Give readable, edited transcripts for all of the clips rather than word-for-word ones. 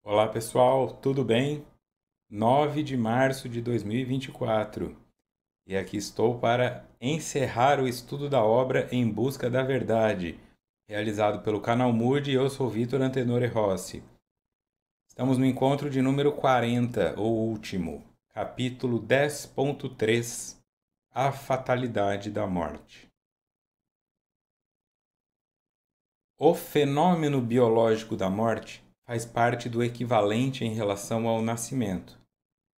Olá pessoal, tudo bem? 9 de março de 2024 e aqui estou para encerrar o estudo da obra Em Busca da Verdade, realizado pelo canal Mood e eu sou Vitor Antenore Rossi. Estamos no encontro de número 40, o último, capítulo 10.3, A Fatalidade da Morte. O fenômeno biológico da morte faz parte do equivalente em relação ao nascimento.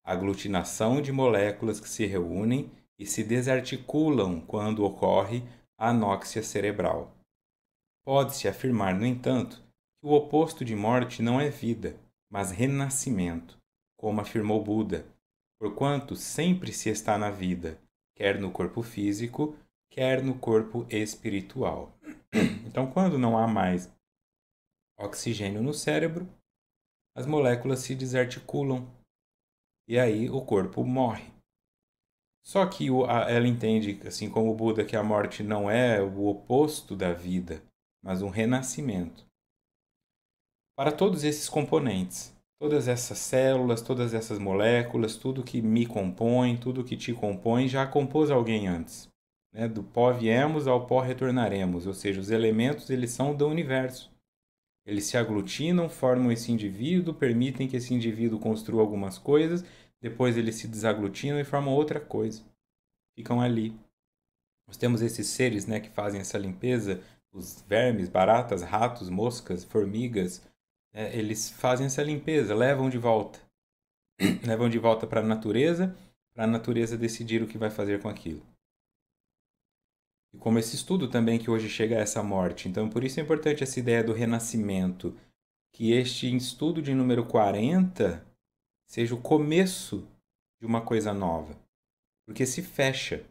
Aglutinação de moléculas que se reúnem e se desarticulam quando ocorre a anóxia cerebral. Pode-se afirmar, no entanto, que o oposto de morte não é vida, mas renascimento, como afirmou Buda, porquanto sempre se está na vida, quer no corpo físico, quer no corpo espiritual. Então, quando não há mais oxigênio no cérebro, as moléculas se desarticulam e aí o corpo morre. Só que ela entende, assim como o Buda, que a morte não é o oposto da vida, mas um renascimento. Para todos esses componentes, todas essas células, todas essas moléculas, tudo que me compõe, tudo que te compõe, já compôs alguém antes. Né? Do pó viemos, ao pó retornaremos, ou seja, os elementos eles são do universo. Eles se aglutinam, formam esse indivíduo, permitem que esse indivíduo construa algumas coisas, depois eles se desaglutinam e formam outra coisa. Ficam ali. Nós temos esses seres, né, que fazem essa limpeza, os vermes, baratas, ratos, moscas, formigas, eles fazem essa limpeza, levam de volta. Levam de volta para a natureza decidir o que vai fazer com aquilo. E como esse estudo também que hoje chega a essa morte. Então, por isso é importante essa ideia do renascimento, que este estudo de número 40 seja o começo de uma coisa nova. Porque se fecha,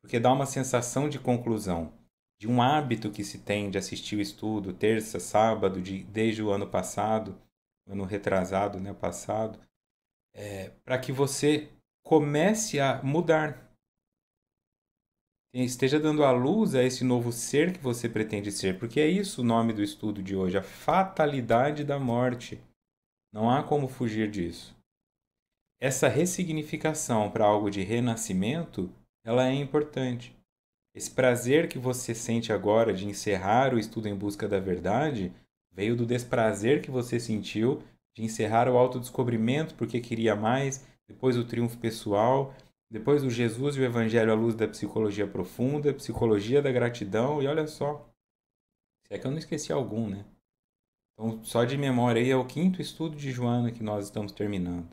porque dá uma sensação de conclusão, de um hábito que se tem de assistir o estudo terça, sábado, desde o ano passado, ano retrasado, né, passado, para que você comece a mudar, esteja dando a luz a esse novo ser que você pretende ser, porque é isso o nome do estudo de hoje, a fatalidade da morte. Não há como fugir disso. Essa ressignificação para algo de renascimento, ela é importante. Esse prazer que você sente agora de encerrar o estudo em busca da verdade veio do desprazer que você sentiu de encerrar o autodescobrimento porque queria mais, depois o triunfo pessoal, depois o Jesus e o Evangelho à luz da psicologia profunda, psicologia da gratidão, e olha só, se é que eu não esqueci algum, né? Então, só de memória aí é o quinto estudo de Joana que nós estamos terminando.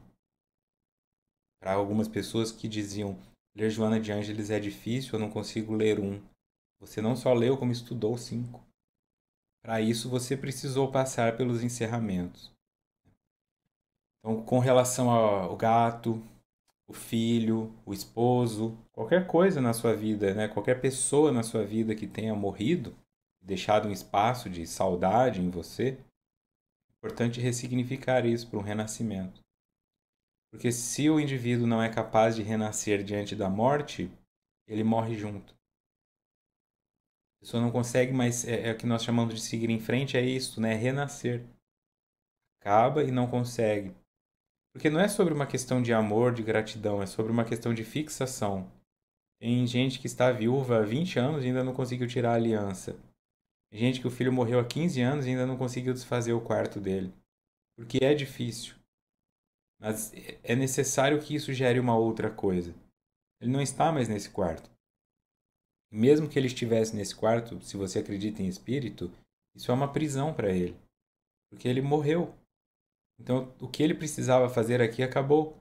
Para algumas pessoas que diziam ler Joana de Ângeles é difícil, eu não consigo ler um. Você não só leu, como estudou cinco. Para isso, você precisou passar pelos encerramentos. Então, com relação ao gato, o filho, o esposo, qualquer coisa na sua vida, né? Qualquer pessoa na sua vida que tenha morrido, deixado um espaço de saudade em você, é importante ressignificar isso para um renascimento. Porque se o indivíduo não é capaz de renascer diante da morte, ele morre junto. A pessoa não consegue mais, é o que nós chamamos de seguir em frente, é isso, né? Renascer. Acaba e não consegue. Porque não é sobre uma questão de amor, de gratidão, é sobre uma questão de fixação. Tem gente que está viúva há 20 anos e ainda não conseguiu tirar a aliança. Tem gente que o filho morreu há 15 anos e ainda não conseguiu desfazer o quarto dele. Porque é difícil. Mas é necessário que isso gere uma outra coisa. Ele não está mais nesse quarto. Mesmo que ele estivesse nesse quarto, se você acredita em espírito, isso é uma prisão para ele. Porque ele morreu. Então, o que ele precisava fazer aqui acabou.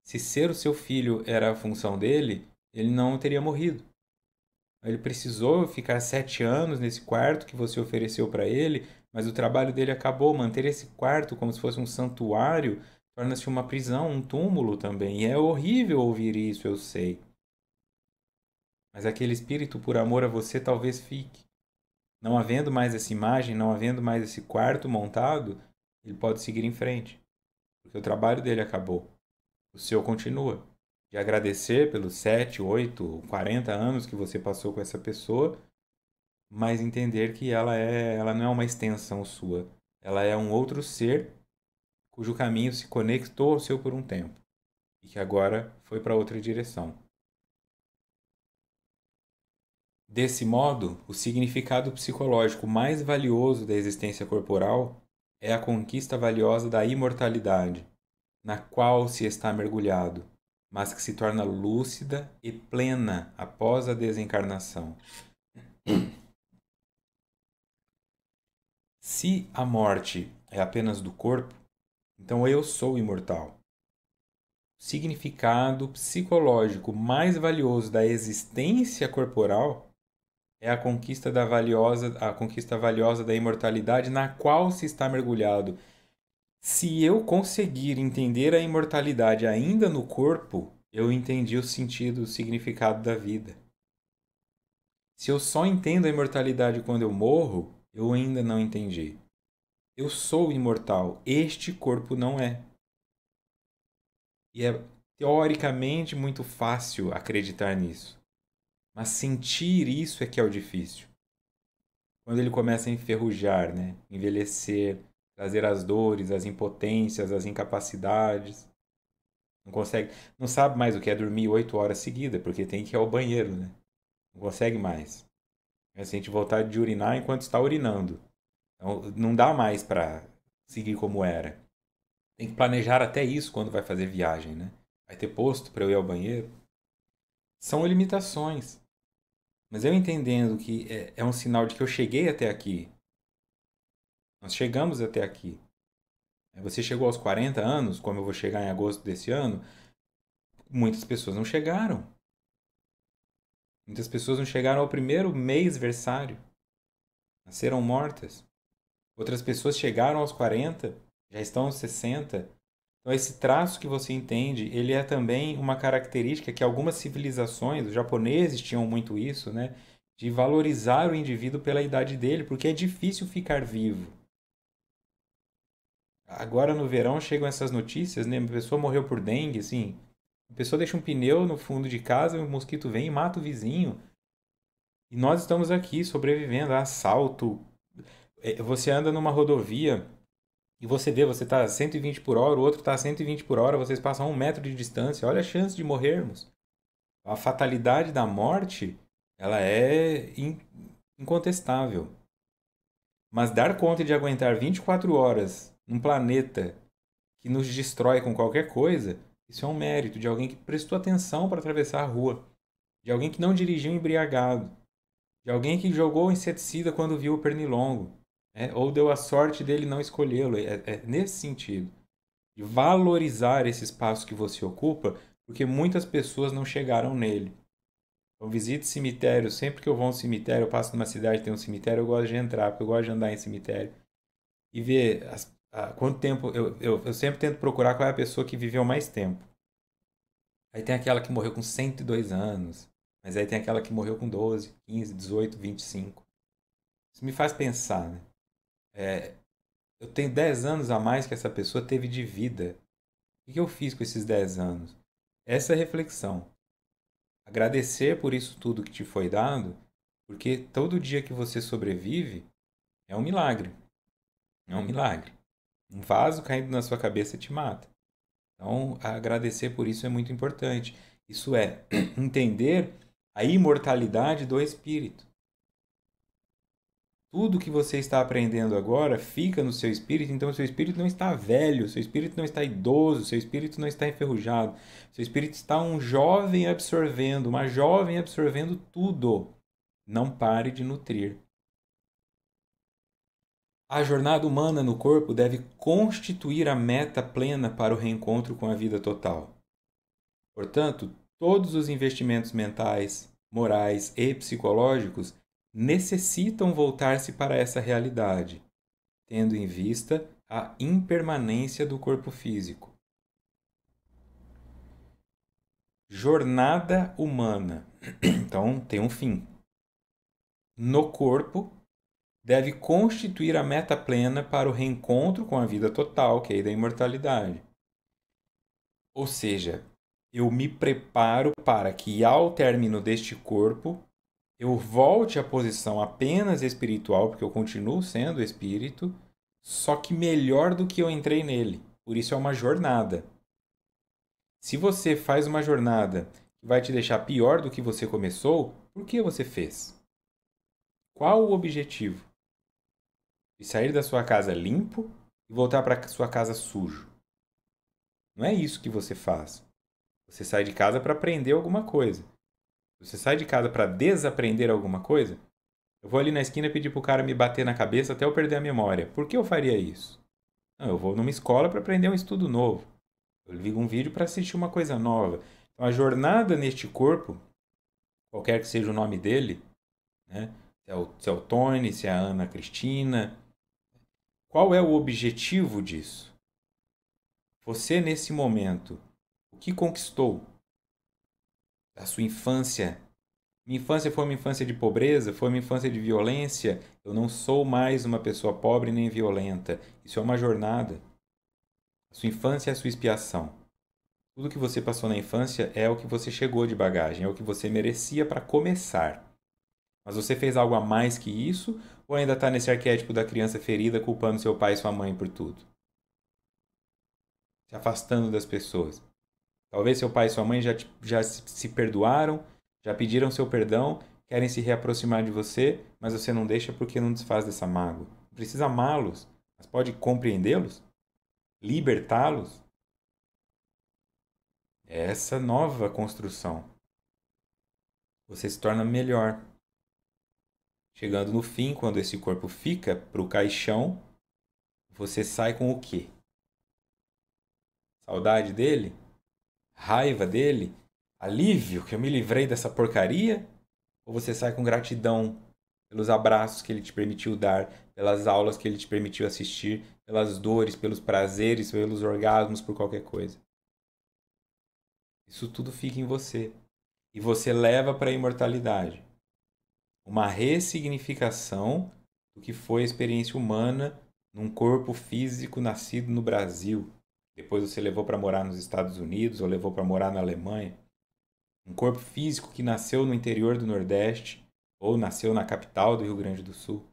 Se ser o seu filho era a função dele, ele não teria morrido. Ele precisou ficar 7 anos nesse quarto que você ofereceu para ele, mas o trabalho dele acabou. Manter esse quarto como se fosse um santuário torna-se uma prisão, um túmulo também. E é horrível ouvir isso, eu sei. Mas aquele espírito, por amor a você, talvez fique. Não havendo mais essa imagem, não havendo mais esse quarto montado, ele pode seguir em frente, porque o trabalho dele acabou. O seu continua. De agradecer pelos 7, 8, 40 anos que você passou com essa pessoa, mas entender que ela não é uma extensão sua. Ela é um outro ser cujo caminho se conectou ao seu por um tempo e que agora foi para outra direção. Desse modo, o significado psicológico mais valioso da existência corporal é a conquista valiosa da imortalidade, na qual se está mergulhado, mas que se torna lúcida e plena após a desencarnação. Se a morte é apenas do corpo, então eu sou imortal. O significado psicológico mais valioso da existência corporal é a conquista valiosa da imortalidade na qual se está mergulhado. Se eu conseguir entender a imortalidade ainda no corpo, eu entendi o sentido, o significado da vida. Se eu só entendo a imortalidade quando eu morro, eu ainda não entendi. Eu sou imortal, este corpo não é. E é teoricamente muito fácil acreditar nisso. Mas sentir isso é que é o difícil. Quando ele começa a enferrujar, né? Envelhecer, trazer as dores, as impotências, as incapacidades. Não consegue, não sabe mais o que é dormir 8 horas seguidas, porque tem que ir ao banheiro, né? Não consegue mais. É sente vontade de urinar enquanto está urinando. Então, não dá mais para seguir como era. Tem que planejar até isso quando vai fazer viagem, né? Vai ter posto para eu ir ao banheiro. São limitações. Mas eu entendendo que é um sinal de que eu cheguei até aqui. Nós chegamos até aqui. Você chegou aos 40 anos, como eu vou chegar em agosto desse ano, muitas pessoas não chegaram. Muitas pessoas não chegaram ao primeiro mês versário. Nasceram mortas. Outras pessoas chegaram aos 40, já estão aos 60. Então esse traço que você entende, ele é também uma característica que algumas civilizações, os japoneses tinham muito isso, né? De valorizar o indivíduo pela idade dele, porque é difícil ficar vivo. Agora no verão chegam essas notícias, né? Uma pessoa morreu por dengue, assim. A pessoa deixa um pneu no fundo de casa, o mosquito vem e mata o vizinho. E nós estamos aqui sobrevivendo a assalto. Você anda numa rodovia e você vê, você está a 120 por hora, o outro está a 120 por hora, vocês passam a 1 metro de distância. Olha a chance de morrermos. A fatalidade da morte, ela é incontestável. Mas dar conta de aguentar 24 horas num planeta que nos destrói com qualquer coisa, isso é um mérito de alguém que prestou atenção para atravessar a rua, de alguém que não dirigiu embriagado, de alguém que jogou inseticida quando viu o pernilongo, ou deu a sorte dele não escolhê-lo. É nesse sentido, de valorizar esse espaço que você ocupa, porque muitas pessoas não chegaram nele. Eu visito cemitério, sempre que eu vou a um cemitério, eu passo numa cidade que tem um cemitério, eu gosto de entrar, porque eu gosto de andar em cemitério e ver quanto tempo. Eu sempre tento procurar qual é a pessoa que viveu mais tempo. Aí tem aquela que morreu com 102 anos, mas aí tem aquela que morreu com 12, 15, 18, 25. Isso me faz pensar, né? Eu tenho 10 anos a mais que essa pessoa teve de vida. O que eu fiz com esses 10 anos? Essa é a reflexão. Agradecer por isso tudo que te foi dado, porque todo dia que você sobrevive é um milagre. É um milagre. Um vaso caindo na sua cabeça te mata. Então, agradecer por isso é muito importante. Isso é entender a imortalidade do espírito. Tudo que você está aprendendo agora fica no seu espírito, então o seu espírito não está velho, o seu espírito não está idoso, o seu espírito não está enferrujado. O seu espírito está um jovem absorvendo, uma jovem absorvendo tudo. Não pare de nutrir. A jornada humana no corpo deve constituir a meta plena para o reencontro com a vida total. Portanto, todos os investimentos mentais, morais e psicológicos necessitam voltar-se para essa realidade, tendo em vista a impermanência do corpo físico. Jornada humana. Então, tem um fim. No corpo, deve constituir a meta plena para o reencontro com a vida total, que é a da imortalidade. Ou seja, eu me preparo para que, ao término deste corpo, eu volte à posição apenas espiritual, porque eu continuo sendo espírito, só que melhor do que eu entrei nele. Por isso é uma jornada. Se você faz uma jornada que vai te deixar pior do que você começou, por que você fez? Qual o objetivo? De sair da sua casa limpo e voltar para sua casa sujo. Não é isso que você faz. Você sai de casa para aprender alguma coisa. Você sai de casa para desaprender alguma coisa? Eu vou ali na esquina pedir pro cara me bater na cabeça até eu perder a memória. Por que eu faria isso? Não, eu vou numa escola para aprender um estudo novo. Eu ligo um vídeo para assistir uma coisa nova. Então, a jornada neste corpo, qualquer que seja o nome dele, né? Se é o Tony, se é a Ana Cristina, qual é o objetivo disso? Você, nesse momento, o que conquistou da sua infância? Minha infância foi uma infância de pobreza, foi uma infância de violência. Eu não sou mais uma pessoa pobre nem violenta. Isso é uma jornada. A sua infância é a sua expiação. Tudo que você passou na infância é o que você chegou de bagagem, é o que você merecia para começar. Mas você fez algo a mais que isso ou ainda está nesse arquétipo da criança ferida culpando seu pai e sua mãe por tudo? Se afastando das pessoas. Talvez seu pai e sua mãe já se perdoaram, já pediram seu perdão, querem se reaproximar de você, mas você não deixa porque não desfaz dessa mágoa. Não precisa amá-los, mas pode compreendê-los, libertá-los. É essa nova construção. Você se torna melhor. Chegando no fim, quando esse corpo fica para o caixão, você sai com o quê? Saudade dele? Raiva dele? Alívio que eu me livrei dessa porcaria? Ou você sai com gratidão pelos abraços que ele te permitiu dar, pelas aulas que ele te permitiu assistir, pelas dores, pelos prazeres, pelos orgasmos, por qualquer coisa? Isso tudo fica em você. E você leva para a imortalidade uma ressignificação do que foi a experiência humana num corpo físico nascido no Brasil. Depois você levou para morar nos Estados Unidos ou levou para morar na Alemanha. Um corpo físico que nasceu no interior do Nordeste ou nasceu na capital do Rio Grande do Sul.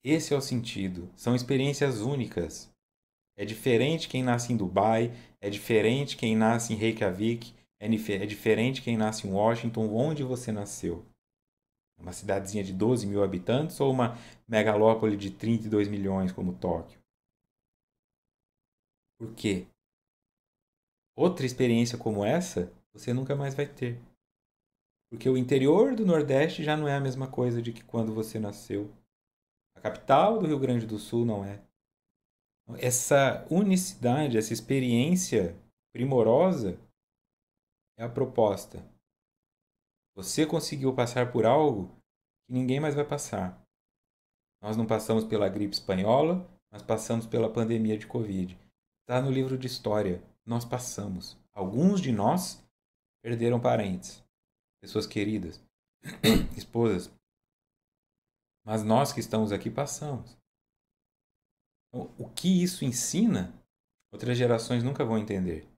Esse é o sentido. São experiências únicas. É diferente quem nasce em Dubai, é diferente quem nasce em Reykjavik, é diferente quem nasce em Washington, onde você nasceu. Uma cidadezinha de 12 mil habitantes ou uma megalópole de 32 milhões como Tóquio? Por quê? Outra experiência como essa você nunca mais vai ter. Porque o interior do Nordeste já não é a mesma coisa de que quando você nasceu. A capital do Rio Grande do Sul não é. Essa unicidade, essa experiência primorosa é a proposta. Você conseguiu passar por algo que ninguém mais vai passar. Nós não passamos pela gripe espanhola, mas passamos pela pandemia de Covid. Está no livro de história. Nós passamos. Alguns de nós perderam parentes, pessoas queridas, esposas. Mas nós que estamos aqui passamos. Então, o que isso ensina, outras gerações nunca vão entender.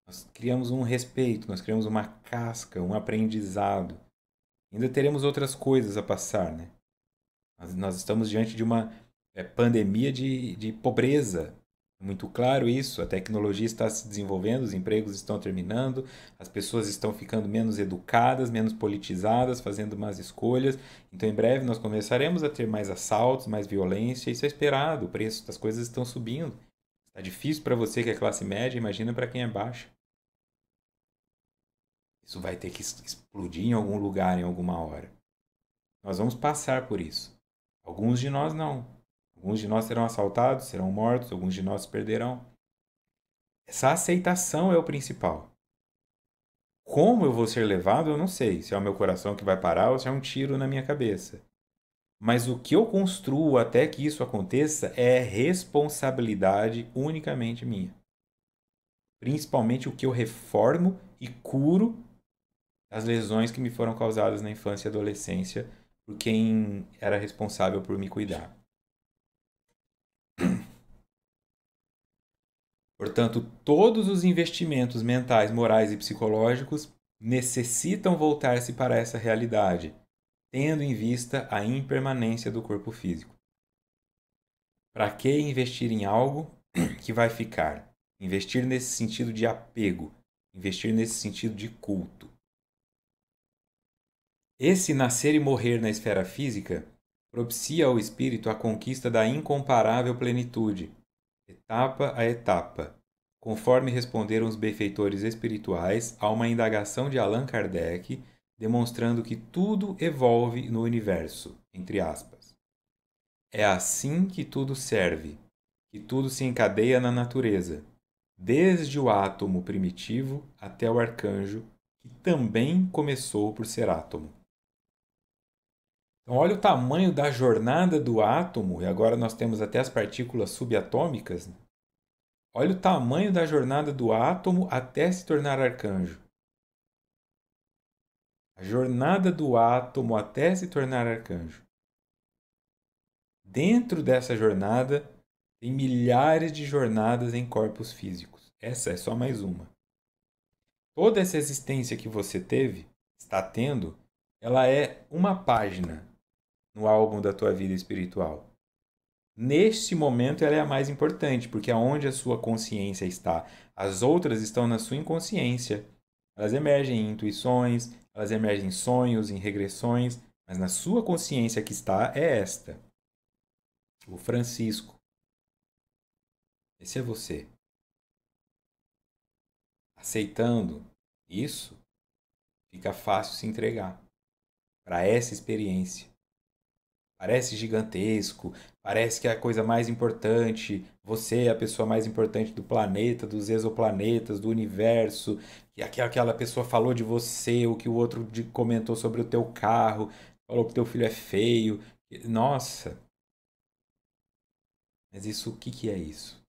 Nós criamos um respeito, nós criamos uma casca, um aprendizado. Ainda teremos outras coisas a passar, né? Nós estamos diante de uma pandemia de pobreza. É muito claro isso. A tecnologia está se desenvolvendo, os empregos estão terminando, as pessoas estão ficando menos educadas, menos politizadas, fazendo más escolhas. Então, em breve, nós começaremos a ter mais assaltos, mais violência. Isso é esperado. O preço das coisas estão subindo. Está difícil para você que é classe média, imagina para quem é baixa. Isso vai ter que explodir em algum lugar, em alguma hora. Nós vamos passar por isso. Alguns de nós não. Alguns de nós serão assaltados, serão mortos, alguns de nós se perderão. Essa aceitação é o principal. Como eu vou ser levado, eu não sei. Se é o meu coração que vai parar ou se é um tiro na minha cabeça. Mas o que eu construo até que isso aconteça é responsabilidade unicamente minha. Principalmente o que eu reformo e curo as lesões que me foram causadas na infância e adolescência por quem era responsável por me cuidar. Portanto, todos os investimentos mentais, morais e psicológicos necessitam voltar-se para essa realidade, tendo em vista a impermanência do corpo físico. Para que investir em algo que vai ficar? Investir nesse sentido de apego, investir nesse sentido de culto. Esse nascer e morrer na esfera física propicia ao espírito a conquista da incomparável plenitude, etapa a etapa, conforme responderam os benfeitores espirituais a uma indagação de Allan Kardec, demonstrando que tudo evolve no universo, entre aspas. É assim que tudo serve, que tudo se encadeia na natureza, desde o átomo primitivo até o arcanjo, que também começou por ser átomo. Então, olha o tamanho da jornada do átomo, e agora nós temos até as partículas subatômicas. Olha o tamanho da jornada do átomo até se tornar arcanjo. A jornada do átomo até se tornar arcanjo. Dentro dessa jornada, tem milhares de jornadas em corpos físicos. Essa é só mais uma. Toda essa existência que você teve, está tendo, ela é uma página no álbum da tua vida espiritual. Neste momento ela é a mais importante, porque é onde a sua consciência está. As outras estão na sua inconsciência. Elas emergem em intuições, elas emergem em sonhos, em regressões, mas na sua consciência que está é esta. O Francisco. Esse é você. Aceitando isso, fica fácil se entregar para essa experiência. Parece gigantesco, parece que é a coisa mais importante, você é a pessoa mais importante do planeta, dos exoplanetas, do universo, que aquela pessoa falou de você, o que o outro comentou sobre o teu carro, falou que teu filho é feio. Nossa, mas isso, o que que é isso?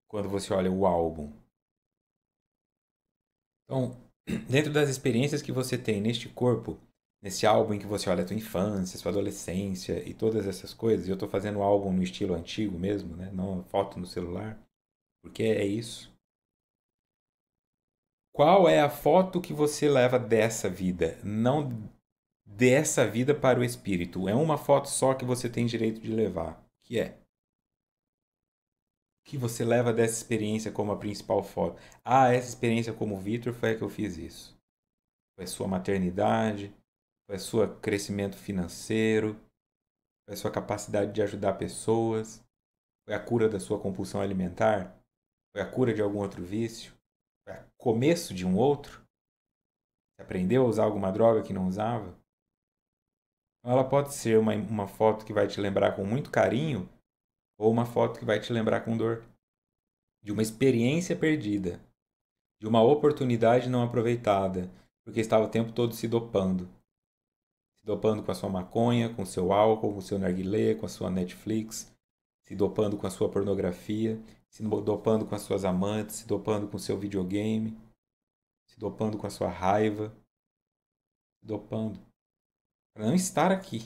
Quando você olha o álbum. Então, dentro das experiências que você tem neste corpo, nesse álbum em que você olha a tua infância, sua adolescência e todas essas coisas, e eu estou fazendo um álbum no estilo antigo mesmo, né? Não foto no celular, porque é isso. Qual é a foto que você leva dessa vida? Não dessa vida para o espírito. É uma foto só que você tem direito de levar. Que é? O que você leva dessa experiência como a principal foto? Ah, essa experiência como Vitor foi a que eu fiz isso. Foi a sua maternidade, foi o seu crescimento financeiro, foi a sua capacidade de ajudar pessoas, foi a cura da sua compulsão alimentar, foi a cura de algum outro vício, foi o começo de um outro. Você aprendeu a usar alguma droga que não usava? Então, ela pode ser uma foto que vai te lembrar com muito carinho ou uma foto que vai te lembrar com dor. De uma experiência perdida, de uma oportunidade não aproveitada, porque estava o tempo todo se dopando com a sua maconha, com o seu álcool, com o seu narguilé, com a sua Netflix, se dopando com a sua pornografia, se dopando com as suas amantes, se dopando com o seu videogame, se dopando com a sua raiva, se dopando para não estar aqui,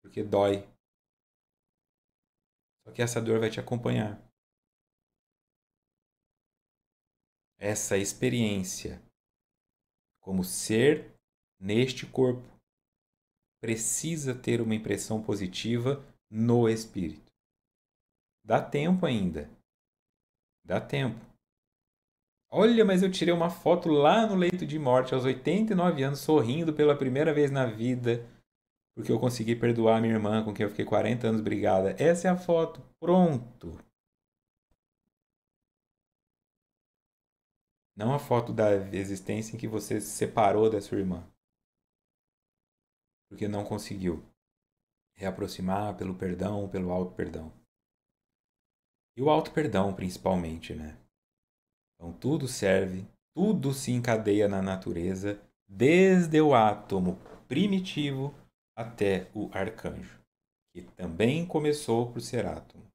porque dói. Só que essa dor vai te acompanhar. Essa experiência como ser neste corpo precisa ter uma impressão positiva no espírito. Dá tempo ainda. Dá tempo. Olha, mas eu tirei uma foto lá no leito de morte, aos 89 anos, sorrindo pela primeira vez na vida, porque eu consegui perdoar minha irmã, com quem eu fiquei 40 anos brigada. Essa é a foto. Pronto. Não a foto da existência em que você se separou da sua irmã, porque não conseguiu reaproximar pelo perdão, pelo auto-perdão. E o auto-perdão, principalmente, né? Então tudo serve, tudo se encadeia na natureza, desde o átomo primitivo até o arcanjo, que também começou por ser átomo.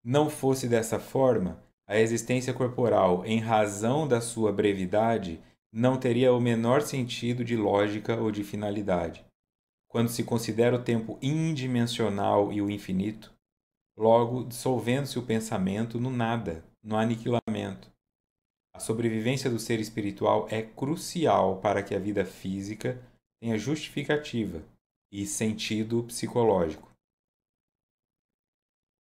Não fosse dessa forma, a existência corporal, em razão da sua brevidade, não teria o menor sentido de lógica ou de finalidade. Quando se considera o tempo indimensional e o infinito, logo dissolvendo-se o pensamento no nada, no aniquilamento. A sobrevivência do ser espiritual é crucial para que a vida física tenha justificativa, e sentido psicológico.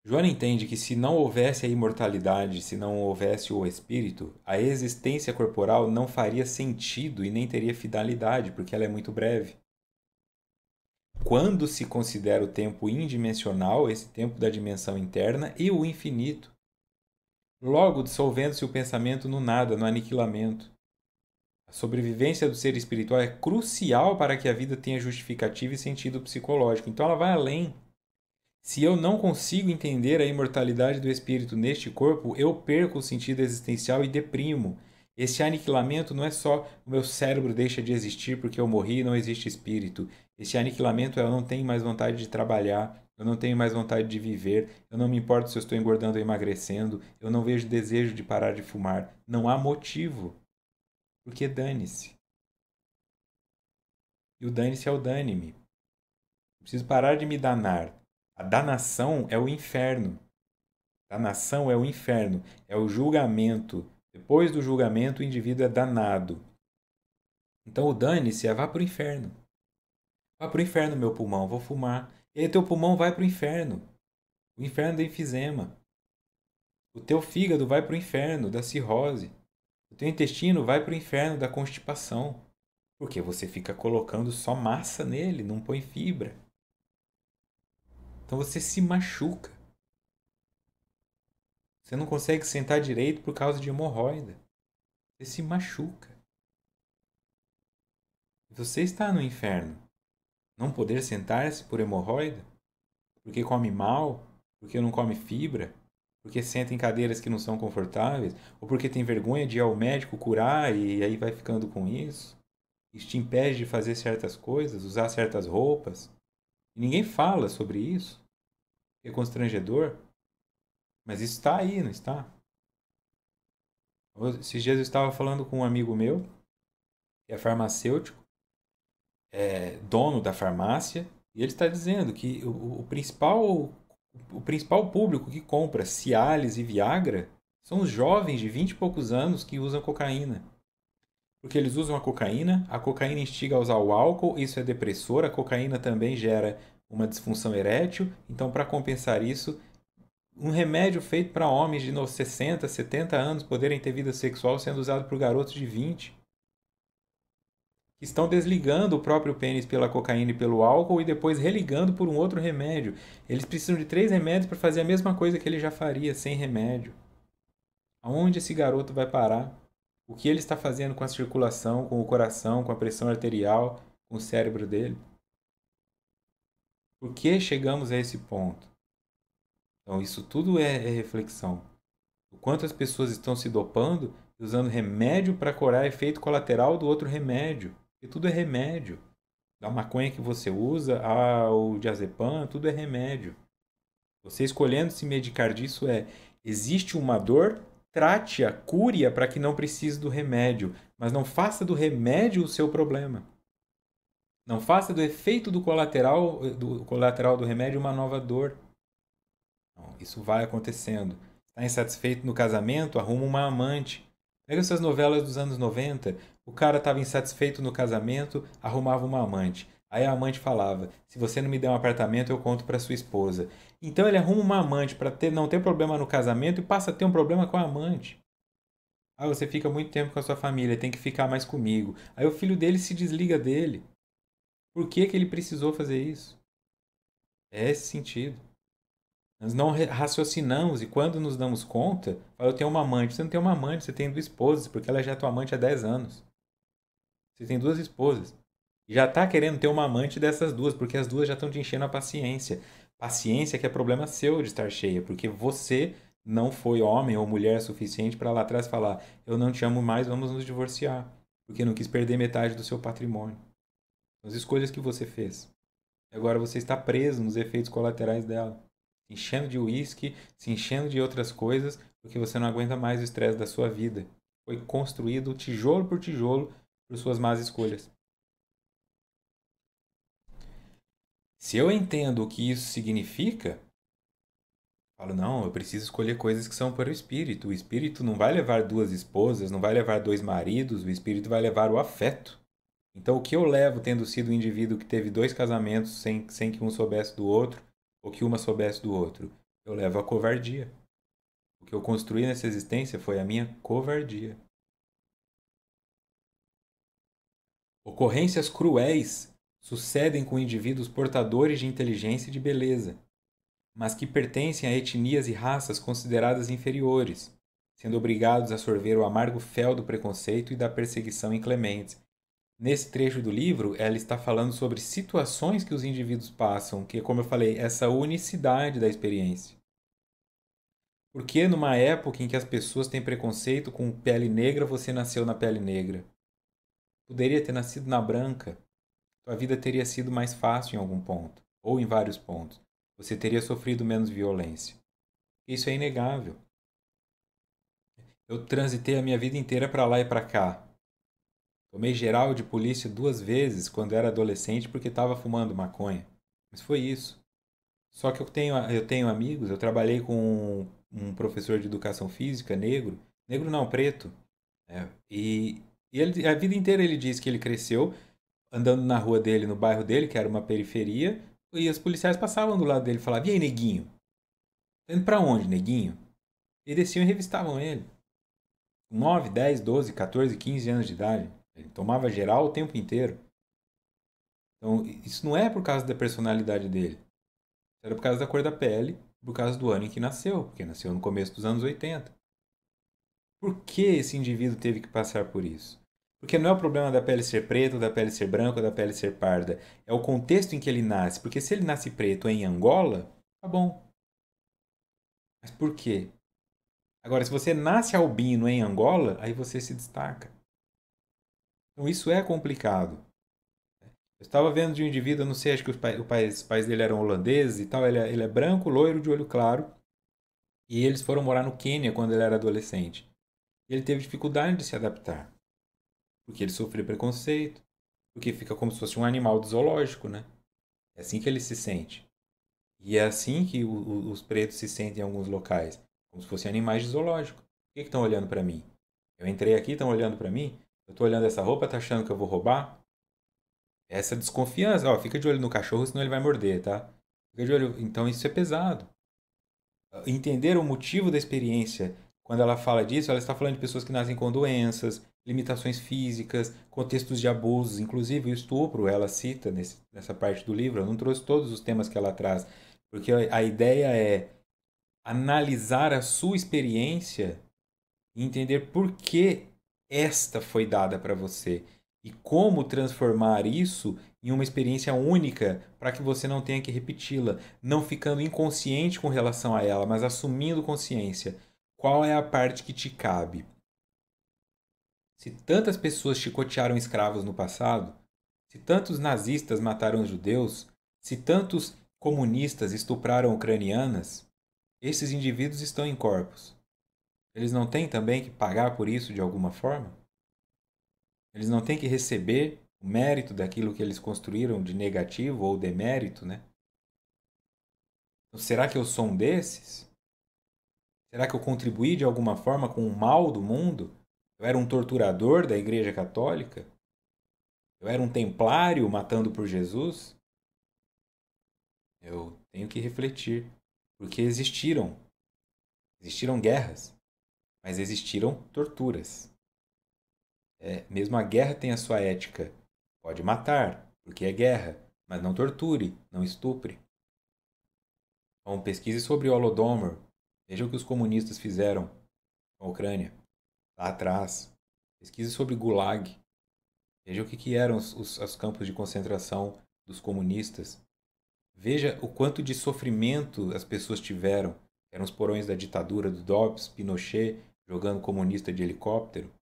Joana entende que se não houvesse a imortalidade, se não houvesse o espírito, a existência corporal não faria sentido e nem teria finalidade, porque ela é muito breve. Quando se considera o tempo indimensional, esse tempo da dimensão interna, e o infinito, logo dissolvendo-se o pensamento no nada, no aniquilamento. A sobrevivência do ser espiritual é crucial para que a vida tenha justificativa e sentido psicológico. Então ela vai além. Se eu não consigo entender a imortalidade do espírito neste corpo, eu perco o sentido existencial e deprimo. Esse aniquilamento não é só o meu cérebro deixa de existir porque eu morri e não existe espírito. Esse aniquilamento é eu não tenho mais vontade de trabalhar, eu não tenho mais vontade de viver, eu não me importo se eu estou engordando ou emagrecendo, eu não vejo desejo de parar de fumar. Não há motivo. Porque dane-se. E o dane-se é o dane-me. Preciso parar de me danar. A danação é o inferno. Danação é o inferno. É o julgamento. Depois do julgamento, o indivíduo é danado. Então o dane-se é vá para o inferno. Vá para o inferno, meu pulmão, vou fumar. E aí teu pulmão vai para o inferno. O inferno do enfisema. O teu fígado vai para o inferno da cirrose. O teu intestino vai para o inferno da constipação. Porque você fica colocando só massa nele, não põe fibra. Então você se machuca. Você não consegue sentar direito por causa de hemorroida. Você se machuca. Você está no inferno. Não poder sentar-se por hemorroida? Porque come mal? Porque não come fibra? Porque senta em cadeiras que não são confortáveis? Ou porque tem vergonha de ir ao médico curar e aí vai ficando com isso? Isso te impede de fazer certas coisas, usar certas roupas? E ninguém fala sobre isso. É constrangedor. Mas isso está aí, não está? Esses dias eu estava falando com um amigo meu, que é farmacêutico, é dono da farmácia, e ele está dizendo que o principal público que compra Cialis e Viagra são os jovens de 20 e poucos anos que usam cocaína. Porque eles usam a cocaína instiga a usar o álcool, isso é depressor, a cocaína também gera uma disfunção erétil, então para compensar isso, um remédio feito para homens de 60, 70 anos poderem ter vida sexual sendo usado por garotos de 20, que estão desligando o próprio pênis pela cocaína e pelo álcool e depois religando por um outro remédio. Eles precisam de 3 remédios para fazer a mesma coisa que ele já faria sem remédio. Aonde esse garoto vai parar? O que ele está fazendo com a circulação, com o coração, com a pressão arterial, com o cérebro dele? Por que chegamos a esse ponto? Então, isso tudo é reflexão. O quanto as pessoas estão se dopando e usando remédio para curar efeito colateral do outro remédio. Porque tudo é remédio. Da maconha que você usa ao diazepam, tudo é remédio. Você escolhendo se medicar disso existe uma dor, trate-a, cure-a para que não precise do remédio, mas não faça do remédio o seu problema. Não faça do efeito do colateral do remédio uma nova dor. Não, isso vai acontecendo. Está insatisfeito no casamento? Arruma uma amante. Pega essas novelas dos anos 90. O cara estava insatisfeito no casamento, arrumava uma amante. Aí a amante falava: se você não me der um apartamento, eu conto para sua esposa. Então ele arruma uma amante para não ter problema no casamento e passa a ter um problema com a amante. Ah, você fica muito tempo com a sua família, tem que ficar mais comigo. Aí o filho dele se desliga dele. Por que que ele precisou fazer isso? É esse sentido. Nós não raciocinamos e quando nos damos conta, eu tenho uma amante. Você não tem uma amante, você tem 2 esposas, porque ela já é tua amante há 10 anos. Você tem 2 esposas. E já está querendo ter uma amante dessas 2, porque as 2 já estão te enchendo a paciência. Paciência que é problema seu de estar cheia, porque você não foi homem ou mulher suficiente para lá atrás falar: eu não te amo mais, vamos nos divorciar. Porque não quis perder metade do seu patrimônio. As escolhas que você fez. E agora você está preso nos efeitos colaterais dela. Se enchendo de uísque, se enchendo de outras coisas, porque você não aguenta mais o estresse da sua vida. Foi construído tijolo por tijolo por suas más escolhas. Se eu entendo o que isso significa, falo, não, eu preciso escolher coisas que são para o espírito. O espírito não vai levar 2 esposas, não vai levar 2 maridos, o espírito vai levar o afeto. Então, o que eu levo tendo sido um indivíduo que teve dois casamentos sem que um soubesse do outro, ou que uma soubesse do outro? Eu levo a covardia. O que eu construí nessa existência foi a minha covardia. Ocorrências cruéis sucedem com indivíduos portadores de inteligência e de beleza, mas que pertencem a etnias e raças consideradas inferiores, sendo obrigados a sorver o amargo fel do preconceito e da perseguição inclementes. Nesse trecho do livro, ela está falando sobre situações que os indivíduos passam, que, como eu falei, essa unicidade da experiência. Porque numa época em que as pessoas têm preconceito com pele negra, você nasceu na pele negra. Poderia ter nascido na branca. Tua vida teria sido mais fácil em algum ponto, ou em vários pontos. Você teria sofrido menos violência. Isso é inegável. Eu transitei a minha vida inteira para lá e para cá. Tomei geral de polícia 2 vezes quando era adolescente porque estava fumando maconha. Mas foi isso. Só que eu tenho amigos, eu trabalhei com um professor de educação física negro, negro não, preto, né? E ele, a vida inteira ele disse que ele cresceu andando na rua dele, no bairro dele, que era uma periferia, e os policiais passavam do lado dele e falavam: "E aí, neguinho? Tá indo pra onde, neguinho?" E desciam e revistavam ele. 9, 10, 12, 14, 15 anos de idade. Ele tomava geral o tempo inteiro. Então, isso não é por causa da personalidade dele. Era por causa da cor da pele, por causa do ano em que nasceu, porque nasceu no começo dos anos 80. Por que esse indivíduo teve que passar por isso? Porque não é o problema da pele ser preta, ou da pele ser branca, ou da pele ser parda. É o contexto em que ele nasce. Porque se ele nasce preto em Angola, tá bom. Mas por quê? Agora, se você nasce albino em Angola, aí você se destaca. Então isso é complicado. Eu estava vendo de um indivíduo, eu não sei, acho que os pais dele eram holandeses e tal. Ele é branco, loiro, de olho claro. E eles foram morar no Quênia quando ele era adolescente. E ele teve dificuldade de se adaptar. Porque ele sofreu preconceito. Porque fica como se fosse um animal do zoológico, né? É assim que ele se sente. E é assim que os pretos se sentem em alguns locais. Como se fossem animais de zoológico. Por que estão olhando para mim? Eu entrei aqui, estão olhando para mim? Eu estou olhando essa roupa, tá achando que eu vou roubar? Essa desconfiança. Ó, fica de olho no cachorro, senão ele vai morder, tá? Fica de olho. Então isso é pesado. Entender o motivo da experiência. Quando ela fala disso, ela está falando de pessoas que nascem com doenças, limitações físicas, contextos de abusos, inclusive o estupro, ela cita nessa parte do livro. Eu não trouxe todos os temas que ela traz, porque a ideia é analisar a sua experiência e entender por que esta foi dada para você e como transformar isso em uma experiência única para que você não tenha que repeti-la, não ficando inconsciente com relação a ela, mas assumindo consciência. Qual é a parte que te cabe? Se tantas pessoas chicotearam escravos no passado, se tantos nazistas mataram os judeus, se tantos comunistas estupraram ucranianas, esses indivíduos estão em corpos. Eles não têm também que pagar por isso de alguma forma? Eles não têm que receber o mérito daquilo que eles construíram de negativo ou demérito, né? Então, será que eu sou um desses? Será que eu contribuí de alguma forma com o mal do mundo? Eu era um torturador da Igreja Católica? Eu era um templário matando por Jesus? Eu tenho que refletir, porque existiram guerras, mas existiram torturas. Mesmo a guerra tem a sua ética. Pode matar, porque é guerra, mas não torture, não estupre. Então, pesquise sobre o Holodomor. Veja o que os comunistas fizeram com a Ucrânia, lá atrás. Pesquise sobre Gulag. Veja o que eram os campos de concentração dos comunistas. Veja o quanto de sofrimento as pessoas tiveram. Eram os porões da ditadura do Dobbs, Pinochet, jogando comunista de helicóptero.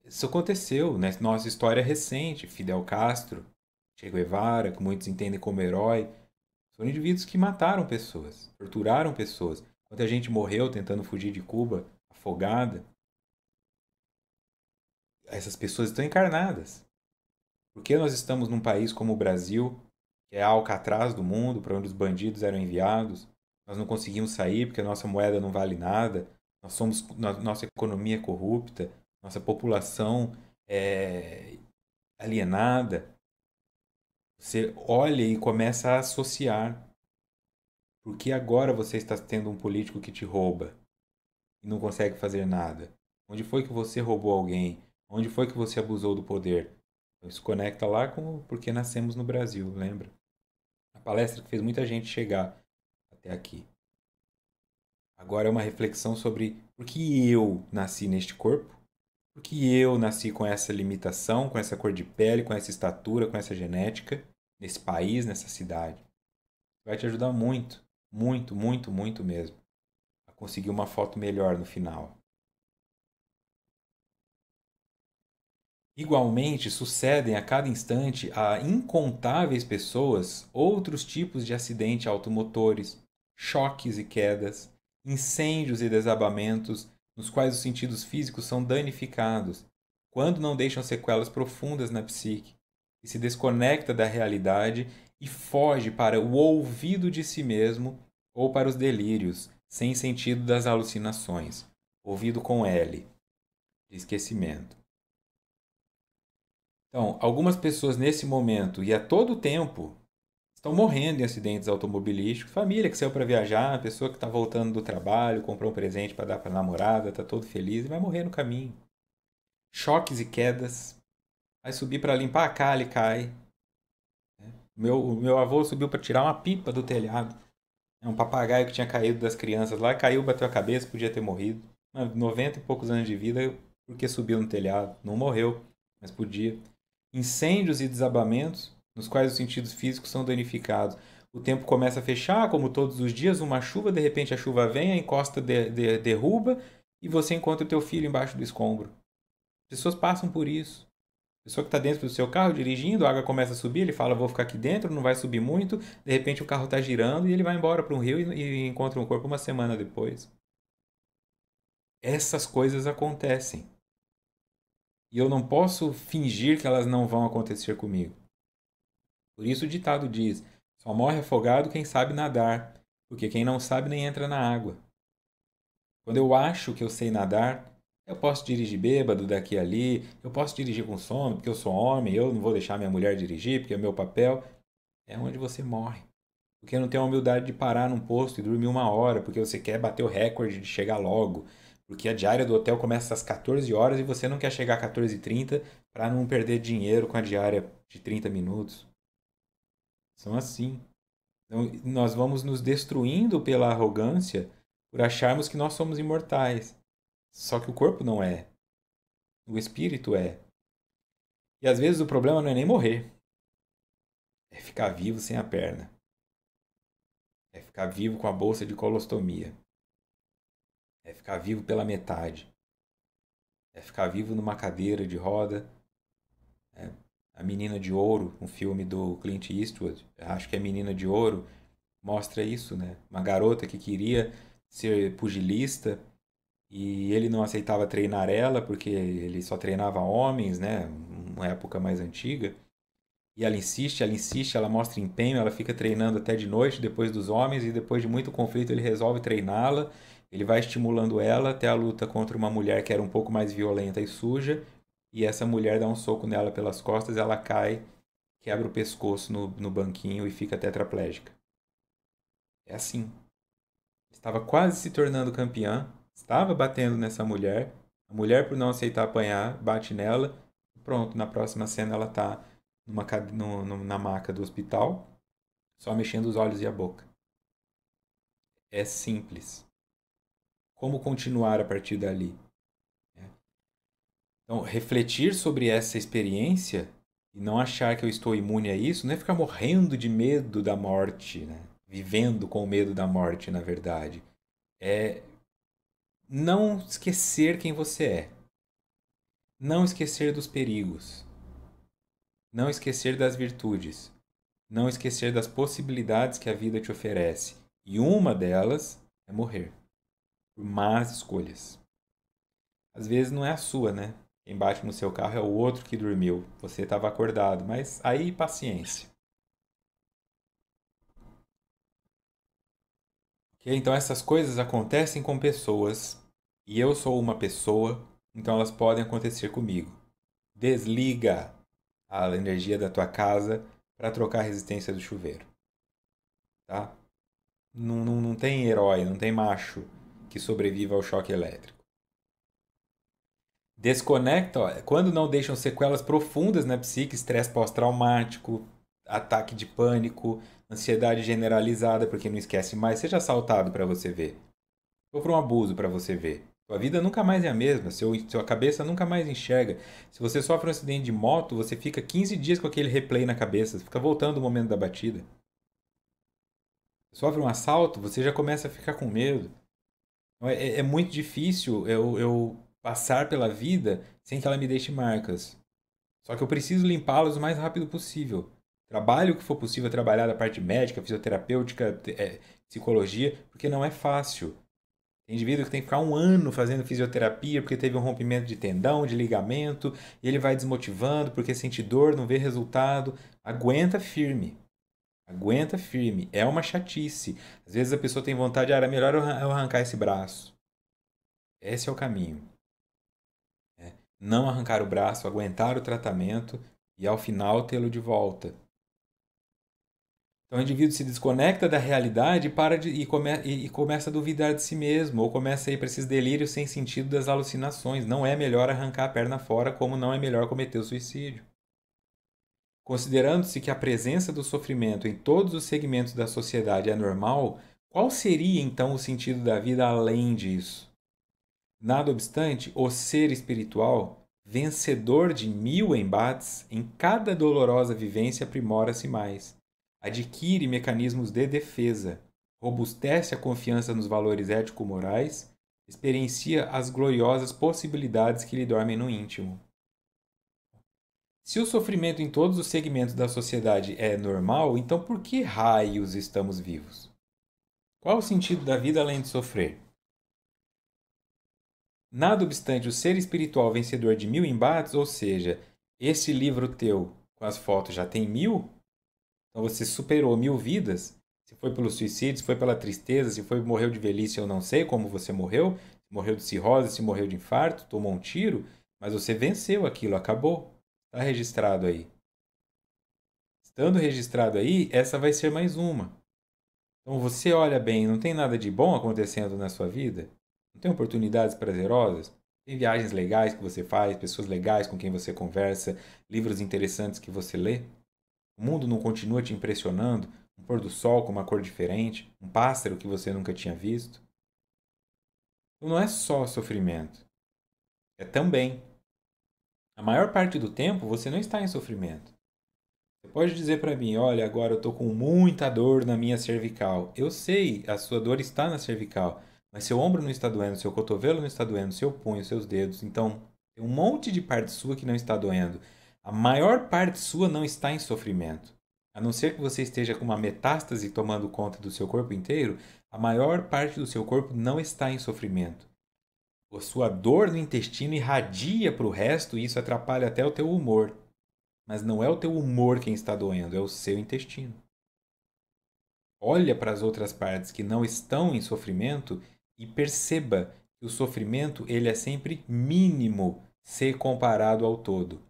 Isso aconteceu, né? Nossa história recente. Fidel Castro, Che Guevara, que muitos entendem como herói. São indivíduos que mataram pessoas, torturaram pessoas. Quanta gente morreu tentando fugir de Cuba, afogada. Essas pessoas estão encarnadas. Por que nós estamos num país como o Brasil, que é a Alcatraz do mundo, para onde os bandidos eram enviados? Nós não conseguimos sair porque a nossa moeda não vale nada. Nossa economia é corrupta. Nossa população alienada, você olha e começa a associar. Por que agora você está tendo um político que te rouba e não consegue fazer nada? Onde foi que você roubou alguém? Onde foi que você abusou do poder? Então, isso conecta lá com porque nascemos no Brasil, lembra? A palestra que fez muita gente chegar até aqui. Agora é uma reflexão sobre por que eu nasci neste corpo, por que eu nasci com essa limitação, com essa cor de pele, com essa estatura, com essa genética, nesse país, nessa cidade. Vai te ajudar muito, muito, muito, muito mesmo, a conseguir uma foto melhor no final. Igualmente, sucedem a cada instante a incontáveis pessoas outros tipos de acidentes automotores, choques e quedas, incêndios e desabamentos, nos quais os sentidos físicos são danificados, quando não deixam sequelas profundas na psique, e se desconecta da realidade e foge para o ouvido de si mesmo ou para os delírios, sem sentido das alucinações. Ouvido com L, de esquecimento. Então, algumas pessoas nesse momento e a todo tempo estão morrendo em acidentes automobilísticos. Família que saiu para viajar, pessoa que está voltando do trabalho, comprou um presente para dar para a namorada, está todo feliz e vai morrer no caminho. Choques e quedas. Vai subir para limpar a calha e cai. O meu avô subiu para tirar uma pipa do telhado. É um papagaio que tinha caído das crianças lá, caiu, bateu a cabeça, podia ter morrido. 90 e poucos anos de vida porque subiu no telhado. Não morreu, mas podia. Incêndios e desabamentos, nos quais os sentidos físicos são danificados. O tempo começa a fechar, como todos os dias, uma chuva, de repente a chuva vem, a encosta derruba e você encontra o teu filho embaixo do escombro. Pessoas passam por isso. A pessoa que está dentro do seu carro dirigindo, a água começa a subir, ele fala, vou ficar aqui dentro, não vai subir muito. De repente o carro está girando e ele vai embora para um rio e encontra um corpo uma semana depois. Essas coisas acontecem. E eu não posso fingir que elas não vão acontecer comigo. Por isso o ditado diz: só morre afogado quem sabe nadar, porque quem não sabe nem entra na água. Quando eu acho que eu sei nadar, eu posso dirigir bêbado daqui e ali, eu posso dirigir com sono, porque eu sou homem, eu não vou deixar minha mulher dirigir, porque é meu papel. É onde você morre. Porque não tem a humildade de parar num posto e dormir uma hora, porque você quer bater o recorde de chegar logo. Porque a diária do hotel começa às 14 horas e você não quer chegar às 14h30 para não perder dinheiro com a diária de 30 minutos. São assim. Então, nós vamos nos destruindo pela arrogância por acharmos que nós somos imortais. Só que o corpo não é. O espírito é. E às vezes o problema não é nem morrer. É ficar vivo sem a perna. É ficar vivo com a bolsa de colostomia. É ficar vivo pela metade. É ficar vivo numa cadeira de roda. É. A Menina de Ouro, um filme do Clint Eastwood, acho que é Menina de Ouro, mostra isso, né? Uma garota que queria ser pugilista e ele não aceitava treinar ela porque ele só treinava homens, né? Uma época mais antiga. E ela insiste, ela mostra empenho, ela fica treinando até de noite depois dos homens e depois de muito conflito ele resolve treiná-la. Ele vai estimulando ela até a luta contra uma mulher que era um pouco mais violenta e suja. E essa mulher dá um soco nela pelas costas, ela cai, quebra o pescoço no banquinho e fica tetraplégica. É assim. Estava quase se tornando campeã, estava batendo nessa mulher. A mulher, por não aceitar apanhar, bate nela. Pronto, na próxima cena ela está na maca do hospital, só mexendo os olhos e a boca. É simples. Como continuar a partir dali? Então, refletir sobre essa experiência e não achar que eu estou imune a isso, não é ficar morrendo de medo da morte, né? Vivendo com medo da morte, na verdade. É não esquecer quem você é. Não esquecer dos perigos. Não esquecer das virtudes. Não esquecer das possibilidades que a vida te oferece. E uma delas é morrer. Por más escolhas. Às vezes não é a sua, né? Quem bate no seu carro é o outro que dormiu. Você estava acordado, mas aí paciência. Ok? Então essas coisas acontecem com pessoas e eu sou uma pessoa, então elas podem acontecer comigo. Desliga. a energia da tua casa para trocar a resistência do chuveiro, tá? Não tem herói, não tem macho que sobreviva ao choque elétrico. Desconecta, ó, quando não deixam sequelas profundas na psique, estresse pós-traumático, ataque de pânico, ansiedade generalizada, porque não esquece mais, seja assaltado para você ver. Sofra um abuso para você ver. Sua vida nunca mais é a mesma, sua cabeça nunca mais enxerga. Se você sofre um acidente de moto, você fica 15 dias com aquele replay na cabeça, fica voltando o momento da batida. Sofre um assalto, você já começa a ficar com medo. É muito difícil eu passar pela vida sem que ela me deixe marcas. Só que eu preciso limpá-las o mais rápido possível. Trabalho o que for possível trabalhar da parte médica, fisioterapêutica, psicologia, porque não é fácil. Tem indivíduo que tem que ficar um ano fazendo fisioterapia porque teve um rompimento de tendão, de ligamento, e ele vai desmotivando porque sente dor, não vê resultado. Aguenta firme. Aguenta firme. É uma chatice. Às vezes a pessoa tem vontade, era melhor eu arrancar esse braço. Esse é o caminho. Não arrancar o braço, aguentar o tratamento e ao final tê-lo de volta. Então o indivíduo se desconecta da realidade e começa a duvidar de si mesmo, ou começa a ir para esses delírios sem sentido das alucinações. Não é melhor arrancar a perna fora, como não é melhor cometer o suicídio. Considerando-se que a presença do sofrimento em todos os segmentos da sociedade é normal, qual seria então o sentido da vida além disso? Nada obstante, o ser espiritual, vencedor de 1000 embates, em cada dolorosa vivência aprimora-se mais, adquire mecanismos de defesa, robustece a confiança nos valores ético-morais, experiencia as gloriosas possibilidades que lhe dormem no íntimo. Se o sofrimento em todos os segmentos da sociedade é normal, então por que raios estamos vivos? Qual o sentido da vida além de sofrer? Nada obstante o ser espiritual vencedor de 1000 embates, ou seja, esse livro teu com as fotos já tem 1000, então você superou 1000 vidas. Se foi pelo suicídio, se foi pela tristeza, se foi morreu de velhice, eu não sei como você morreu. Se morreu de cirrose, se morreu de infarto, tomou um tiro, mas você venceu aquilo, acabou. Está registrado aí. Estando registrado aí, essa vai ser mais uma. Então você olha bem, não tem nada de bom acontecendo na sua vida? Não tem oportunidades prazerosas? Tem viagens legais que você faz, pessoas legais com quem você conversa, livros interessantes que você lê? O mundo não continua te impressionando? Um pôr do sol com uma cor diferente? Um pássaro que você nunca tinha visto? Então não é só sofrimento. É também. A maior parte do tempo você não está em sofrimento. Você pode dizer para mim, olha, agora eu estou com muita dor na minha cervical. Eu sei, a sua dor está na cervical, mas seu ombro não está doendo, seu cotovelo não está doendo, seu punho, seus dedos. Então, tem um monte de parte sua que não está doendo. A maior parte sua não está em sofrimento. A não ser que você esteja com uma metástase tomando conta do seu corpo inteiro, a maior parte do seu corpo não está em sofrimento. A sua dor no intestino irradia para o resto e isso atrapalha até o teu humor. Mas não é o teu humor quem está doendo, é o seu intestino. Olha para as outras partes que não estão em sofrimento e perceba que o sofrimento ele é sempre mínimo se comparado ao todo.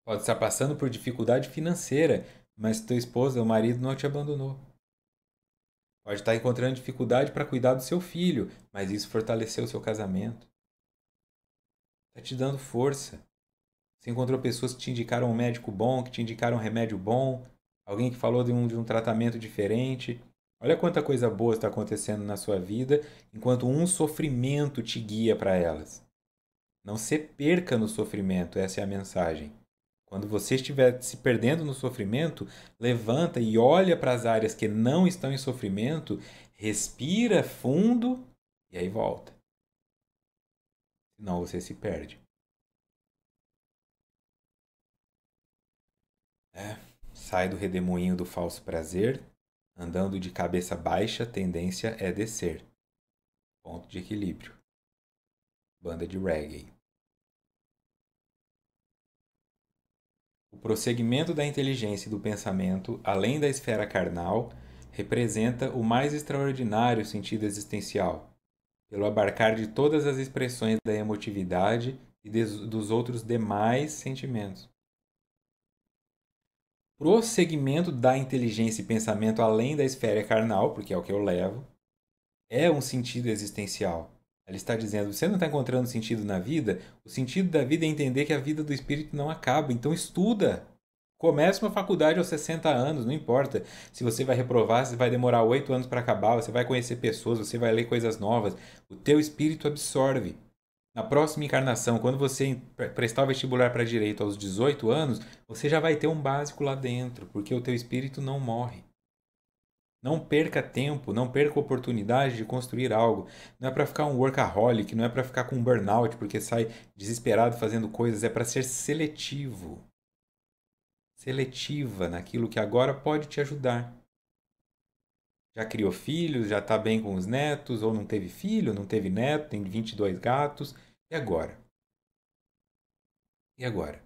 Pode estar passando por dificuldade financeira, mas tua esposa ou marido não te abandonou. Pode estar encontrando dificuldade para cuidar do seu filho, mas isso fortaleceu o seu casamento. Está te dando força. Você encontrou pessoas que te indicaram um médico bom, que te indicaram um remédio bom, alguém que falou de um tratamento diferente. Olha quanta coisa boa está acontecendo na sua vida, enquanto um sofrimento te guia para elas. Não se perca no sofrimento, essa é a mensagem. Quando você estiver se perdendo no sofrimento, levanta e olha para as áreas que não estão em sofrimento, respira fundo e aí volta. Senão você se perde. Sai do redemoinho do falso prazer, andando de cabeça baixa, tendência é descer. Ponto de equilíbrio. Banda de reggae. O prosseguimento da inteligência e do pensamento, além da esfera carnal, representa o mais extraordinário sentido existencial, pelo abarcar de todas as expressões da emotividade e dos outros demais sentimentos. prosseguimento da inteligência e pensamento além da esfera carnal, porque é o que eu levo, é um sentido existencial. Ela está dizendo: você não está encontrando sentido na vida? O sentido da vida é entender que a vida do espírito não acaba. Então estuda. Comece uma faculdade aos 60 anos, não importa se você vai reprovar, se vai demorar 8 anos para acabar, você vai conhecer pessoas, você vai ler coisas novas. O teu espírito absorve. Na próxima encarnação, quando você prestar o vestibular para direito aos 18 anos, você já vai ter um básico lá dentro, porque o teu espírito não morre. Não perca tempo, não perca oportunidade de construir algo. Não é para ficar um workaholic, não é para ficar com um burnout porque sai desesperado fazendo coisas, é para ser seletivo. Seletiva naquilo que agora pode te ajudar. Já criou filhos, já está bem com os netos, ou não teve filho, não teve neto, tem 22 gatos. E agora? E agora?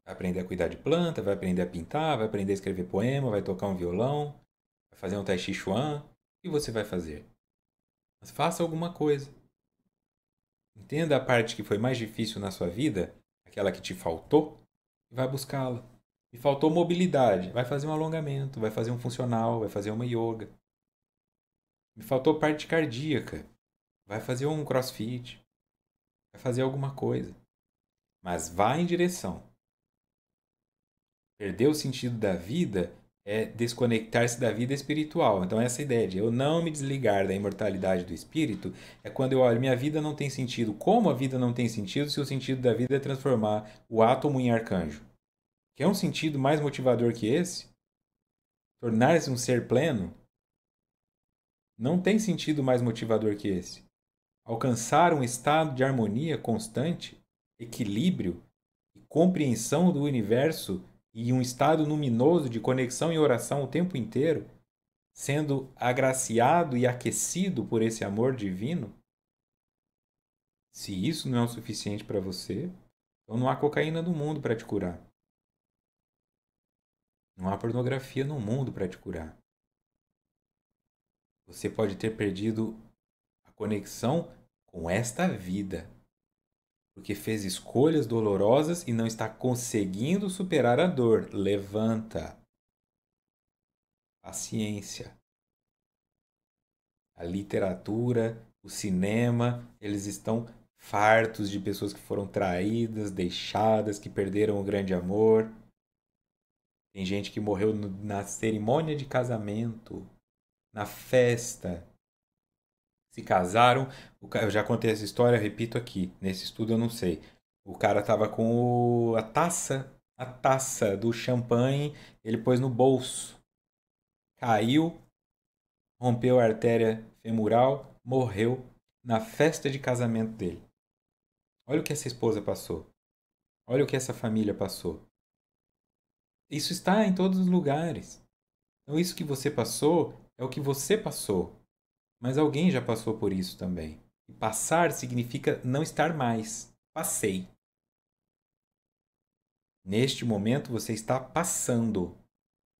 Vai aprender a cuidar de planta, vai aprender a pintar, vai aprender a escrever poema, vai tocar um violão, vai fazer um tai chi chuan. O que você vai fazer? Mas faça alguma coisa. Entenda a parte que foi mais difícil na sua vida, aquela que te faltou, e vai buscá-la. Me faltou mobilidade, vai fazer um alongamento, vai fazer um funcional, vai fazer uma yoga. Me faltou parte cardíaca, vai fazer um crossfit, vai fazer alguma coisa. Mas vá em direção. Perder o sentido da vida é desconectar-se da vida espiritual. Então, essa ideia de eu não me desligar da imortalidade do espírito é quando eu olho, minha vida não tem sentido. Como a vida não tem sentido se o sentido da vida é transformar o átomo em arcanjo? Quer um sentido mais motivador que esse? Tornar-se um ser pleno? Não tem sentido mais motivador que esse. Alcançar um estado de harmonia constante, equilíbrio e compreensão do universo e um estado luminoso de conexão e oração o tempo inteiro, sendo agraciado e aquecido por esse amor divino, se isso não é o suficiente para você, então não há cocaína no mundo para te curar. Não há pornografia no mundo para te curar. Você pode ter perdido a conexão com esta vida, porque fez escolhas dolorosas e não está conseguindo superar a dor. Levanta. Paciência. A literatura, o cinema, eles estão fartos de pessoas que foram traídas, deixadas, que perderam o grande amor. Tem gente que morreu na cerimônia de casamento, na festa. Se casaram, eu já contei essa história, repito aqui. Nesse estudo eu não sei. O cara tava com a taça do champanhe, ele pôs no bolso. Caiu, rompeu a artéria femoral, morreu na festa de casamento dele. Olha o que essa esposa passou. Olha o que essa família passou. Isso está em todos os lugares. Então, isso que você passou é o que você passou. Mas alguém já passou por isso também. E passar significa não estar mais. Passei. Neste momento você está passando.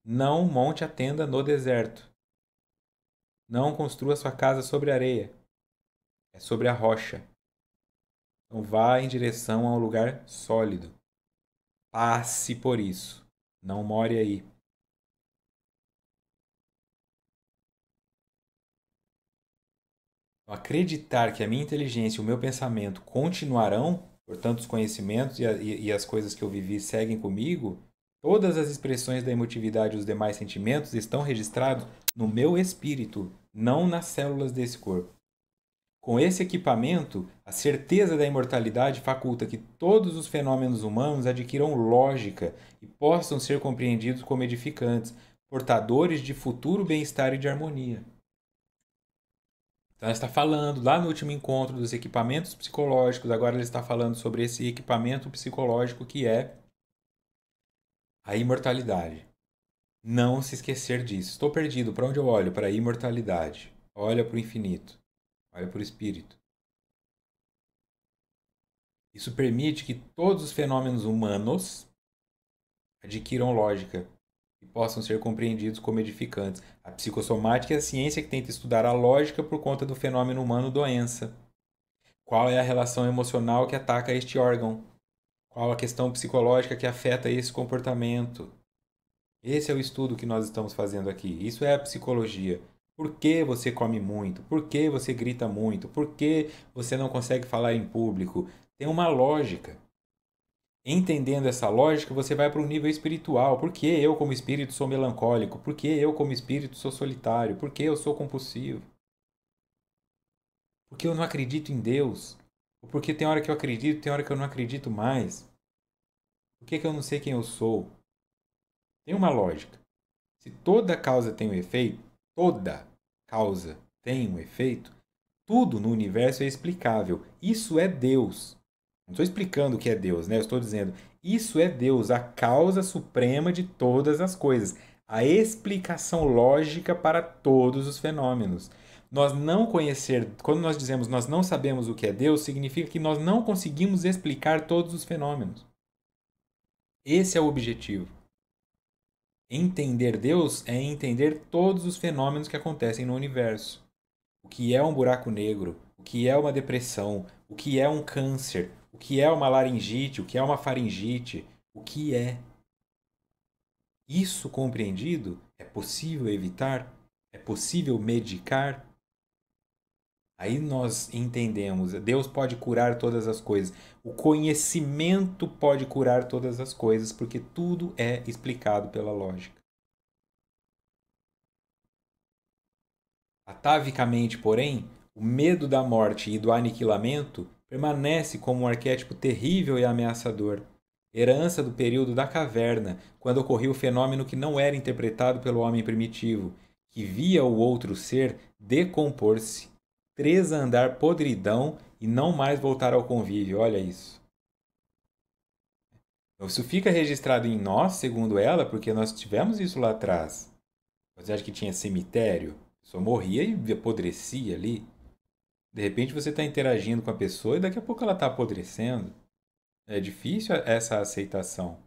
Não monte a tenda no deserto. Não construa sua casa sobre a areia. É sobre a rocha. Então vá em direção a um lugar sólido. Passe por isso. Não more aí. Acreditar que a minha inteligência e o meu pensamento continuarão, portanto, os conhecimentos e as coisas que eu vivi seguem comigo, todas as expressões da emotividade e os demais sentimentos estão registrados no meu espírito, não nas células desse corpo. Com esse equipamento, a certeza da imortalidade faculta que todos os fenômenos humanos adquiram lógica e possam ser compreendidos como edificantes, portadores de futuro bem-estar e de harmonia. Então, ela está falando lá no último encontro dos equipamentos psicológicos, agora ela está falando sobre esse equipamento psicológico que é a imortalidade. Não se esquecer disso. Estou perdido, para onde eu olho? Para a imortalidade. Olha para o infinito. Olha para o espírito. Isso permite que todos os fenômenos humanos adquiram lógica e possam ser compreendidos como edificantes. A psicossomática é a ciência que tenta estudar a lógica por conta do fenômeno humano doença. Qual é a relação emocional que ataca este órgão? Qual a questão psicológica que afeta esse comportamento? Esse é o estudo que nós estamos fazendo aqui. Isso é a psicologia. Por que você come muito? Por que você grita muito? Por que você não consegue falar em público? Tem uma lógica. Entendendo essa lógica, você vai para um nível espiritual. Por que eu, como espírito, sou melancólico? Por que eu, como espírito, sou solitário? Por que eu sou compulsivo? Porque eu não acredito em Deus? Ou porque tem hora que eu acredito, tem hora que eu não acredito mais? Por que eu não sei quem eu sou? Tem uma lógica. Se toda causa tem um efeito, toda causa tem um efeito, tudo no universo é explicável. Isso é Deus. Não estou explicando o que é Deus, né? Eu estou dizendo, isso é Deus, a causa suprema de todas as coisas, a explicação lógica para todos os fenômenos. Nós não conhecer, quando nós dizemos nós não sabemos o que é Deus, significa que nós não conseguimos explicar todos os fenômenos. Esse é o objetivo. Entender Deus é entender todos os fenômenos que acontecem no universo. O que é um buraco negro, o que é uma depressão, o que é um câncer, o que é uma laringite, o que é uma faringite, o que é. Isso compreendido, é possível evitar? É possível medicar? Aí nós entendemos, Deus pode curar todas as coisas. O conhecimento pode curar todas as coisas, porque tudo é explicado pela lógica. Atavicamente, porém, o medo da morte e do aniquilamento permanece como um arquétipo terrível e ameaçador, herança do período da caverna, quando ocorreu o fenômeno que não era interpretado pelo homem primitivo, que via o outro ser decompor-se, tresandar podridão e não mais voltar ao convívio. Olha isso. Então, isso fica registrado em nós, segundo ela, porque nós tivemos isso lá atrás. Você acha que tinha cemitério? Só morria e apodrecia ali. De repente você está interagindo com a pessoa e daqui a pouco ela está apodrecendo. É difícil essa aceitação.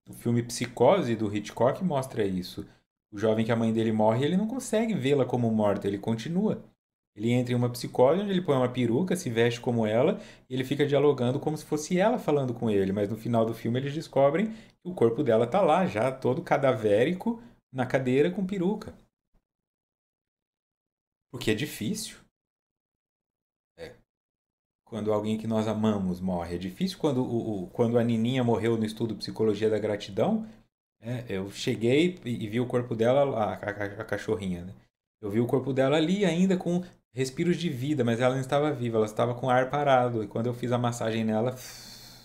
O filme Psicose do Hitchcock mostra isso. O jovem que a mãe dele morre, ele não consegue vê-la como morta, ele continua. Ele entra em uma psicose onde ele põe uma peruca, se veste como ela, e ele fica dialogando como se fosse ela falando com ele. Mas no final do filme eles descobrem que o corpo dela está lá, já todo cadavérico, na cadeira com peruca. Porque é difícil. É, quando alguém que nós amamos morre. É difícil quando, quando a Nininha morreu no estudo Psicologia da Gratidão. Eu cheguei e vi o corpo dela, a cachorrinha, né? Eu vi o corpo dela ali ainda com respiros de vida, mas ela não estava viva, ela estava com ar parado. E quando eu fiz a massagem nela,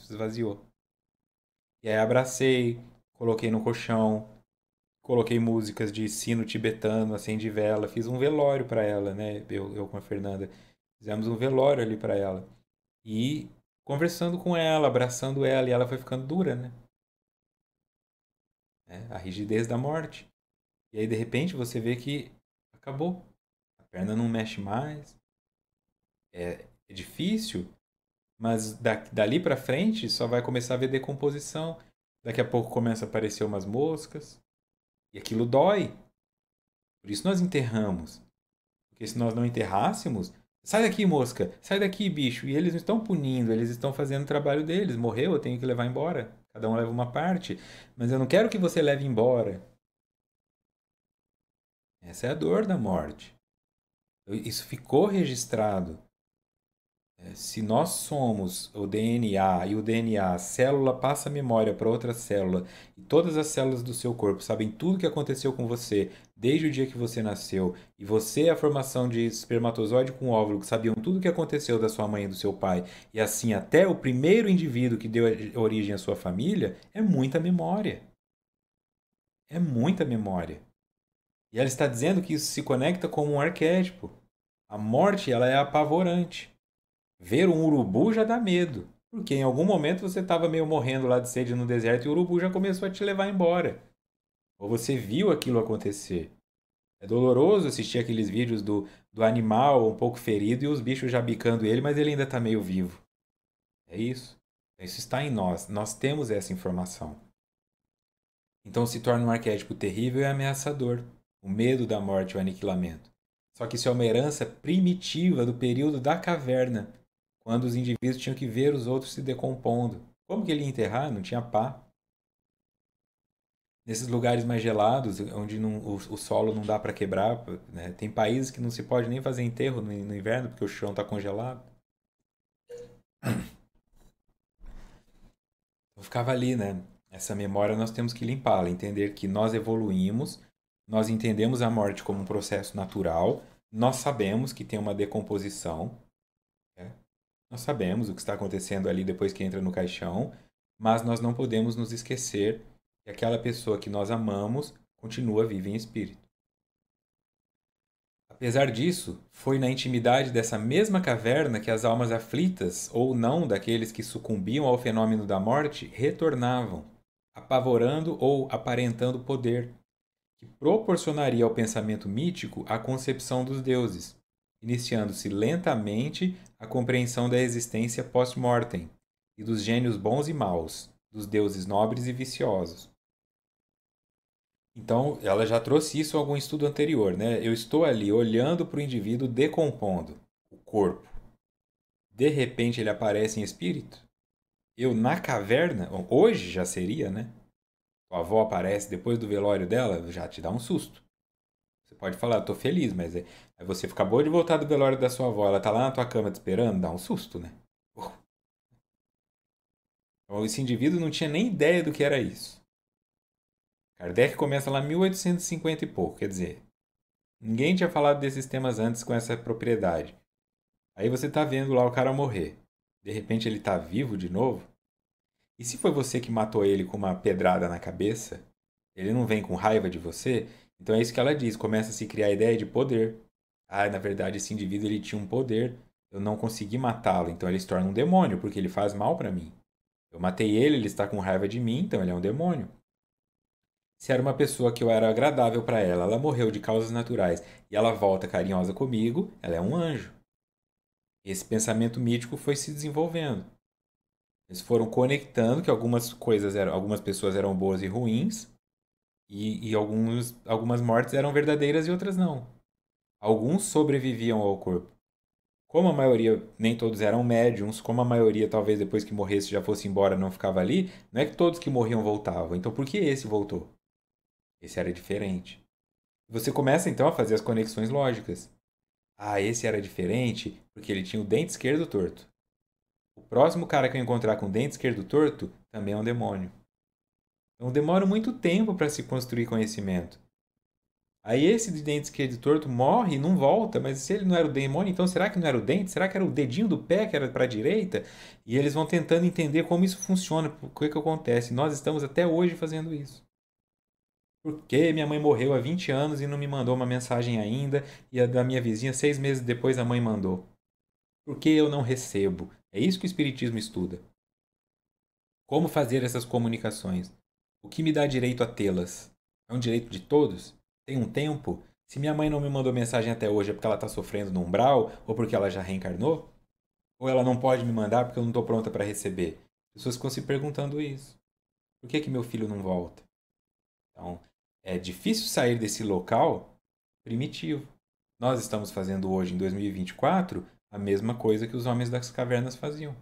esvaziou. E aí abracei, coloquei no colchão, coloquei músicas de sino tibetano, acendi vela, fiz um velório para ela, né? Eu com a Fernanda. Fizemos um velório ali para ela. E conversando com ela, abraçando ela, e ela foi ficando dura, né? A rigidez da morte. E aí, de repente, você vê que acabou. A perna não mexe mais. É difícil, mas dali para frente só vai começar a ver decomposição. Daqui a pouco começa a aparecer umas moscas. E aquilo dói. Por isso nós enterramos. Porque se nós não enterrássemos, sai daqui, mosca, sai daqui, bicho. E eles não estão punindo, eles estão fazendo o trabalho deles. Morreu, eu tenho que levar embora. Cada um leva uma parte. Mas eu não quero que você leve embora. Essa é a dor da morte. Isso ficou registrado. Se nós somos o DNA e o DNA, a célula passa a memória para outra célula e todas as células do seu corpo sabem tudo o que aconteceu com você desde o dia que você nasceu e você, a formação de espermatozoide com óvulo, que sabiam tudo o que aconteceu da sua mãe e do seu pai e assim até o primeiro indivíduo que deu origem à sua família, é muita memória. É muita memória. E ela está dizendo que isso se conecta como um arquétipo. A morte, ela é apavorante. Ver um urubu já dá medo. Porque em algum momento você estava meio morrendo lá de sede no deserto e o urubu já começou a te levar embora. Ou você viu aquilo acontecer. É doloroso assistir aqueles vídeos do animal um pouco ferido e os bichos já bicando ele, mas ele ainda está meio vivo. É isso. Isso está em nós. Nós temos essa informação. Então se torna um arquétipo terrível e ameaçador. O medo da morte e o aniquilamento. Só que isso é uma herança primitiva do período da caverna, quando os indivíduos tinham que ver os outros se decompondo. Como que ele ia enterrar? Não tinha pá. Nesses lugares mais gelados, onde o solo não dá para quebrar, né? Tem países que não se pode nem fazer enterro no inverno porque o chão está congelado. Então ficava ali, né? Essa memória nós temos que limpá-la, entender que nós evoluímos, nós entendemos a morte como um processo natural, nós sabemos que tem uma decomposição, né? Nós sabemos o que está acontecendo ali depois que entra no caixão, mas nós não podemos nos esquecer que aquela pessoa que nós amamos continua viva em espírito. Apesar disso, foi na intimidade dessa mesma caverna que as almas aflitas, ou não daqueles que sucumbiam ao fenômeno da morte, retornavam, apavorando ou aparentando poder, que proporcionaria ao pensamento mítico a concepção dos deuses, iniciando-se lentamente a compreensão da existência post-mortem e dos gênios bons e maus, dos deuses nobres e viciosos. Então, ela já trouxe isso em algum estudo anterior, né? Eu estou ali olhando para o indivíduo decompondo o corpo. De repente ele aparece em espírito. Eu na caverna, hoje já seria, né? Tua avó aparece depois do velório dela, já te dá um susto. Você pode falar, tô feliz, mas aí você acabou de voltar do velório da sua avó, ela tá lá na tua cama te esperando, dá um susto, né? Então, esse indivíduo não tinha nem ideia do que era isso. Kardec começa lá em 1850 e pouco, quer dizer, ninguém tinha falado desses temas antes com essa propriedade. Aí você tá vendo lá o cara morrer. De repente ele tá vivo de novo. E se foi você que matou ele com uma pedrada na cabeça, ele não vem com raiva de você? Então é isso que ela diz, começa a se criar a ideia de poder. Ah, na verdade esse indivíduo ele tinha um poder. Eu não consegui matá-lo, então ele se torna um demônio, porque ele faz mal para mim. Eu matei ele, ele está com raiva de mim, então ele é um demônio. Se era uma pessoa que eu era agradável para ela, ela morreu de causas naturais e ela volta carinhosa comigo, ela é um anjo. Esse pensamento mítico foi se desenvolvendo. Eles foram conectando que algumas pessoas eram boas e ruins, e algumas mortes eram verdadeiras e outras não. Alguns sobreviviam ao corpo. Como a maioria, nem todos eram médiums, como a maioria talvez depois que morresse já fosse embora, não ficava ali, não é que todos que morriam voltavam. Então por que esse voltou? Esse era diferente. Você começa então a fazer as conexões lógicas. Ah, esse era diferente porque ele tinha o dente esquerdo torto. O próximo cara que eu encontrar com o dente esquerdo torto também é um demônio. Então demora muito tempo para se construir conhecimento. Aí esse de dente esquerdo torto morre e não volta, mas se ele não era o demônio, então será que não era o dente? Será que era o dedinho do pé que era para a direita? E eles vão tentando entender como isso funciona, o que acontece. Nós estamos até hoje fazendo isso. Por que minha mãe morreu há 20 anos e não me mandou uma mensagem ainda? E a da minha vizinha, 6 meses depois, a mãe mandou. Por que eu não recebo? É isso que o Espiritismo estuda. Como fazer essas comunicações? O que me dá direito a tê-las? É um direito de todos? Tem um tempo? Se minha mãe não me mandou mensagem até hoje é porque ela está sofrendo no umbral? Ou porque ela já reencarnou? Ou ela não pode me mandar porque eu não estou pronta para receber? As pessoas ficam se perguntando isso. Por que meu filho não volta? Então, é difícil sair desse local primitivo. Nós estamos fazendo hoje, em 2024, a mesma coisa que os homens das cavernas faziam.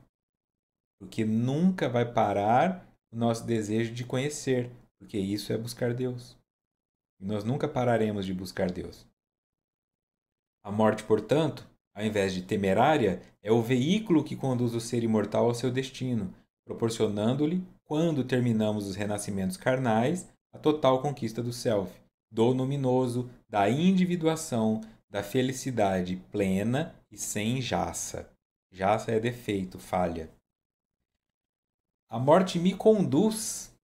Porque nunca vai parar o nosso desejo de conhecer, porque isso é buscar Deus. E nós nunca pararemos de buscar Deus. A morte, portanto, ao invés de temerária, é o veículo que conduz o ser imortal ao seu destino, proporcionando-lhe, quando terminamos os renascimentos carnais, a total conquista do self, do luminoso, da individuação, da felicidade plena e sem jaça. Jaça é defeito, falha. A morte me conduz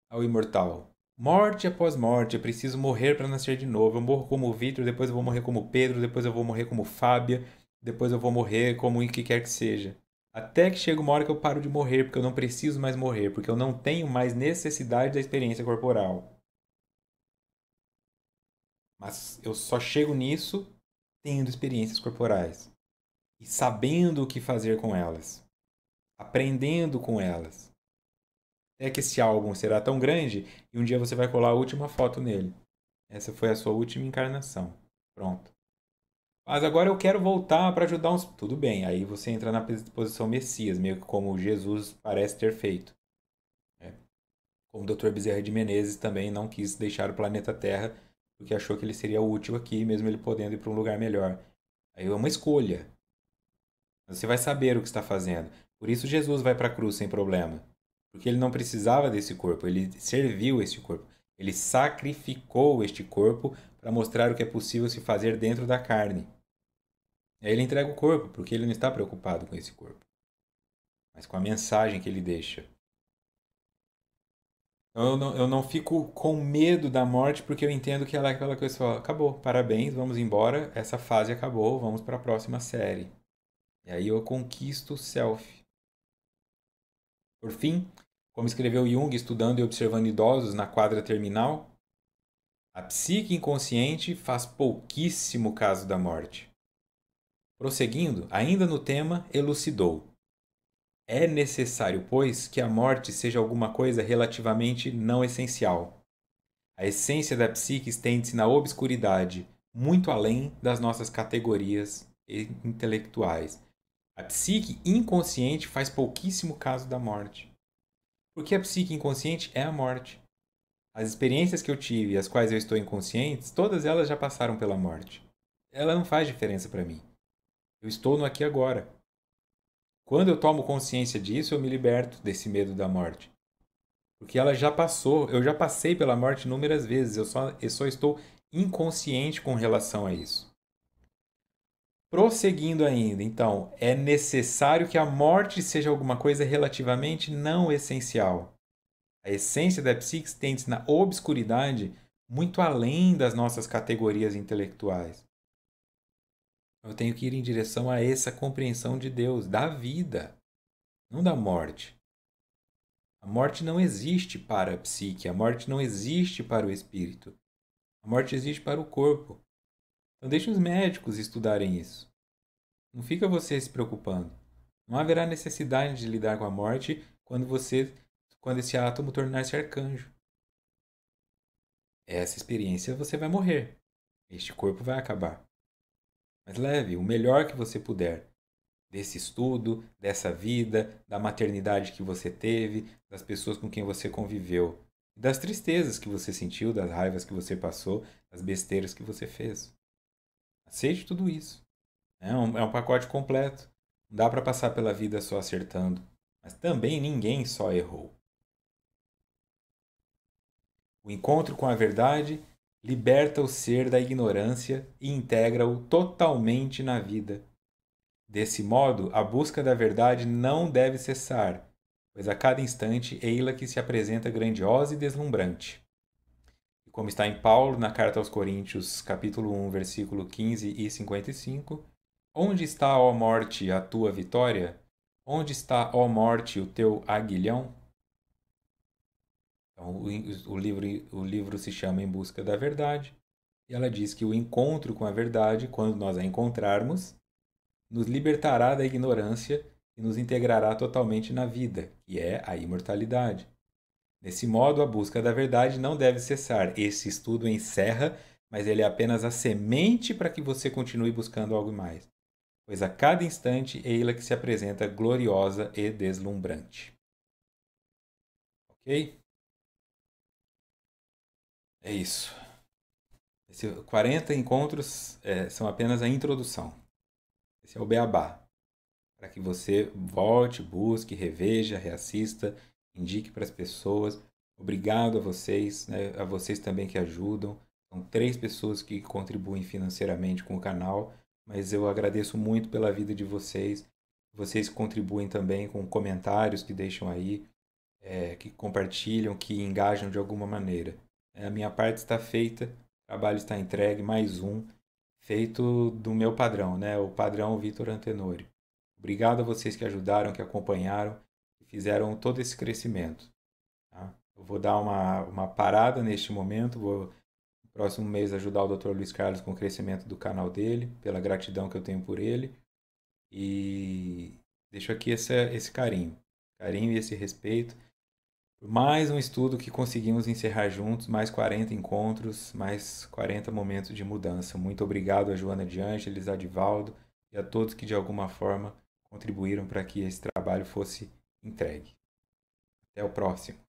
ao imortal. Morte após morte, eu preciso morrer para nascer de novo. Eu morro como Vitor, depois eu vou morrer como Pedro, depois eu vou morrer como Fábia, depois eu vou morrer como o que quer que seja. Até que chega uma hora que eu paro de morrer, porque eu não preciso mais morrer, porque eu não tenho mais necessidade da experiência corporal. Mas eu só chego nisso tendo experiências corporais e sabendo o que fazer com elas, aprendendo com elas. É que esse álbum será tão grande e um dia você vai colar a última foto nele. Essa foi a sua última encarnação. Pronto. Mas agora eu quero voltar para ajudar uns. Tudo bem, aí você entra na posição Messias, meio que como Jesus parece ter feito. É. Como o Dr. Bezerra de Menezes também não quis deixar o planeta Terra porque achou que ele seria útil aqui, mesmo ele podendo ir para um lugar melhor. Aí é uma escolha. Você vai saber o que está fazendo. Por isso Jesus vai para a cruz sem problema. Porque ele não precisava desse corpo, ele serviu esse corpo. Ele sacrificou este corpo para mostrar o que é possível se fazer dentro da carne. Aí ele entrega o corpo, porque ele não está preocupado com esse corpo, mas com a mensagem que ele deixa. Então eu não fico com medo da morte, porque eu entendo que ela é aquela coisa que fala, acabou, parabéns, vamos embora, essa fase acabou, vamos para a próxima série. E aí eu conquisto o self. Por fim, como escreveu Jung estudando e observando idosos na quadra terminal, a psique inconsciente faz pouquíssimo caso da morte. Prosseguindo, ainda no tema, elucidou. É necessário, pois, que a morte seja alguma coisa relativamente não essencial. A essência da psique estende-se na obscuridade, muito além das nossas categorias intelectuais. A psique inconsciente faz pouquíssimo caso da morte. Porque a psique inconsciente é a morte. As experiências que eu tive e as quais eu estou inconsciente, todas elas já passaram pela morte. Ela não faz diferença para mim. Eu estou no aqui e agora. Quando eu tomo consciência disso, eu me liberto desse medo da morte. Porque ela já passou, eu já passei pela morte inúmeras vezes, eu só estou inconsciente com relação a isso. Prosseguindo ainda, então, é necessário que a morte seja alguma coisa relativamente não essencial. A essência da psique estende-se na obscuridade muito além das nossas categorias intelectuais. Eu tenho que ir em direção a essa compreensão de Deus, da vida, não da morte. A morte não existe para a psique, a morte não existe para o espírito. A morte existe para o corpo. Então deixe os médicos estudarem isso. Não fica você se preocupando. Não haverá necessidade de lidar com a morte quando esse átomo tornar-se arcanjo. Essa experiência você vai morrer. Este corpo vai acabar. Mas leve o melhor que você puder desse estudo, dessa vida, da maternidade que você teve, das pessoas com quem você conviveu, das tristezas que você sentiu, das raivas que você passou, das besteiras que você fez. Aceite tudo isso. É um pacote completo. Não dá para passar pela vida só acertando. Mas também ninguém só errou. O encontro com a verdade liberta o ser da ignorância e integra-o totalmente na vida. Desse modo, a busca da verdade não deve cessar, pois a cada instante ei-la que se apresenta grandiosa e deslumbrante. E como está em Paulo, na carta aos Coríntios, capítulo 1, versículo 15 e 55, onde está, ó morte, a tua vitória? Onde está, ó morte, o teu aguilhão? Então, o livro se chama Em Busca da Verdade, e ela diz que o encontro com a verdade, quando nós a encontrarmos, nos libertará da ignorância e nos integrará totalmente na vida, que é a imortalidade. Desse modo, a busca da verdade não deve cessar. Esse estudo encerra, mas ele é apenas a semente para que você continue buscando algo mais. Pois a cada instante, ei-la que se apresenta gloriosa e deslumbrante. Ok? É isso. Esses 40 encontros são apenas a introdução. Esse é o beabá. Para que você volte, busque, reveja, reassista, indique para as pessoas. Obrigado a vocês, né? A vocês também que ajudam. São 3 pessoas que contribuem financeiramente com o canal, mas eu agradeço muito pela vida de vocês. Vocês contribuem também com comentários que deixam aí, que compartilham, que engajam de alguma maneira. A minha parte está feita, o trabalho está entregue, mais um, feito do meu padrão, né? O padrão Vitor Antenori. Obrigado a vocês que ajudaram, que acompanharam, que fizeram todo esse crescimento. Tá? Eu vou dar uma parada neste momento, vou no próximo mês ajudar o Dr. Luiz Carlos com o crescimento do canal dele, pela gratidão que eu tenho por ele. E deixo aqui esse carinho e esse respeito por mais um estudo que conseguimos encerrar juntos, mais 40 encontros, mais 40 momentos de mudança. Muito obrigado a Joana de Ângeles, a Divaldo e a todos que de alguma forma contribuíram para que esse trabalho fosse entregue. Até o próximo.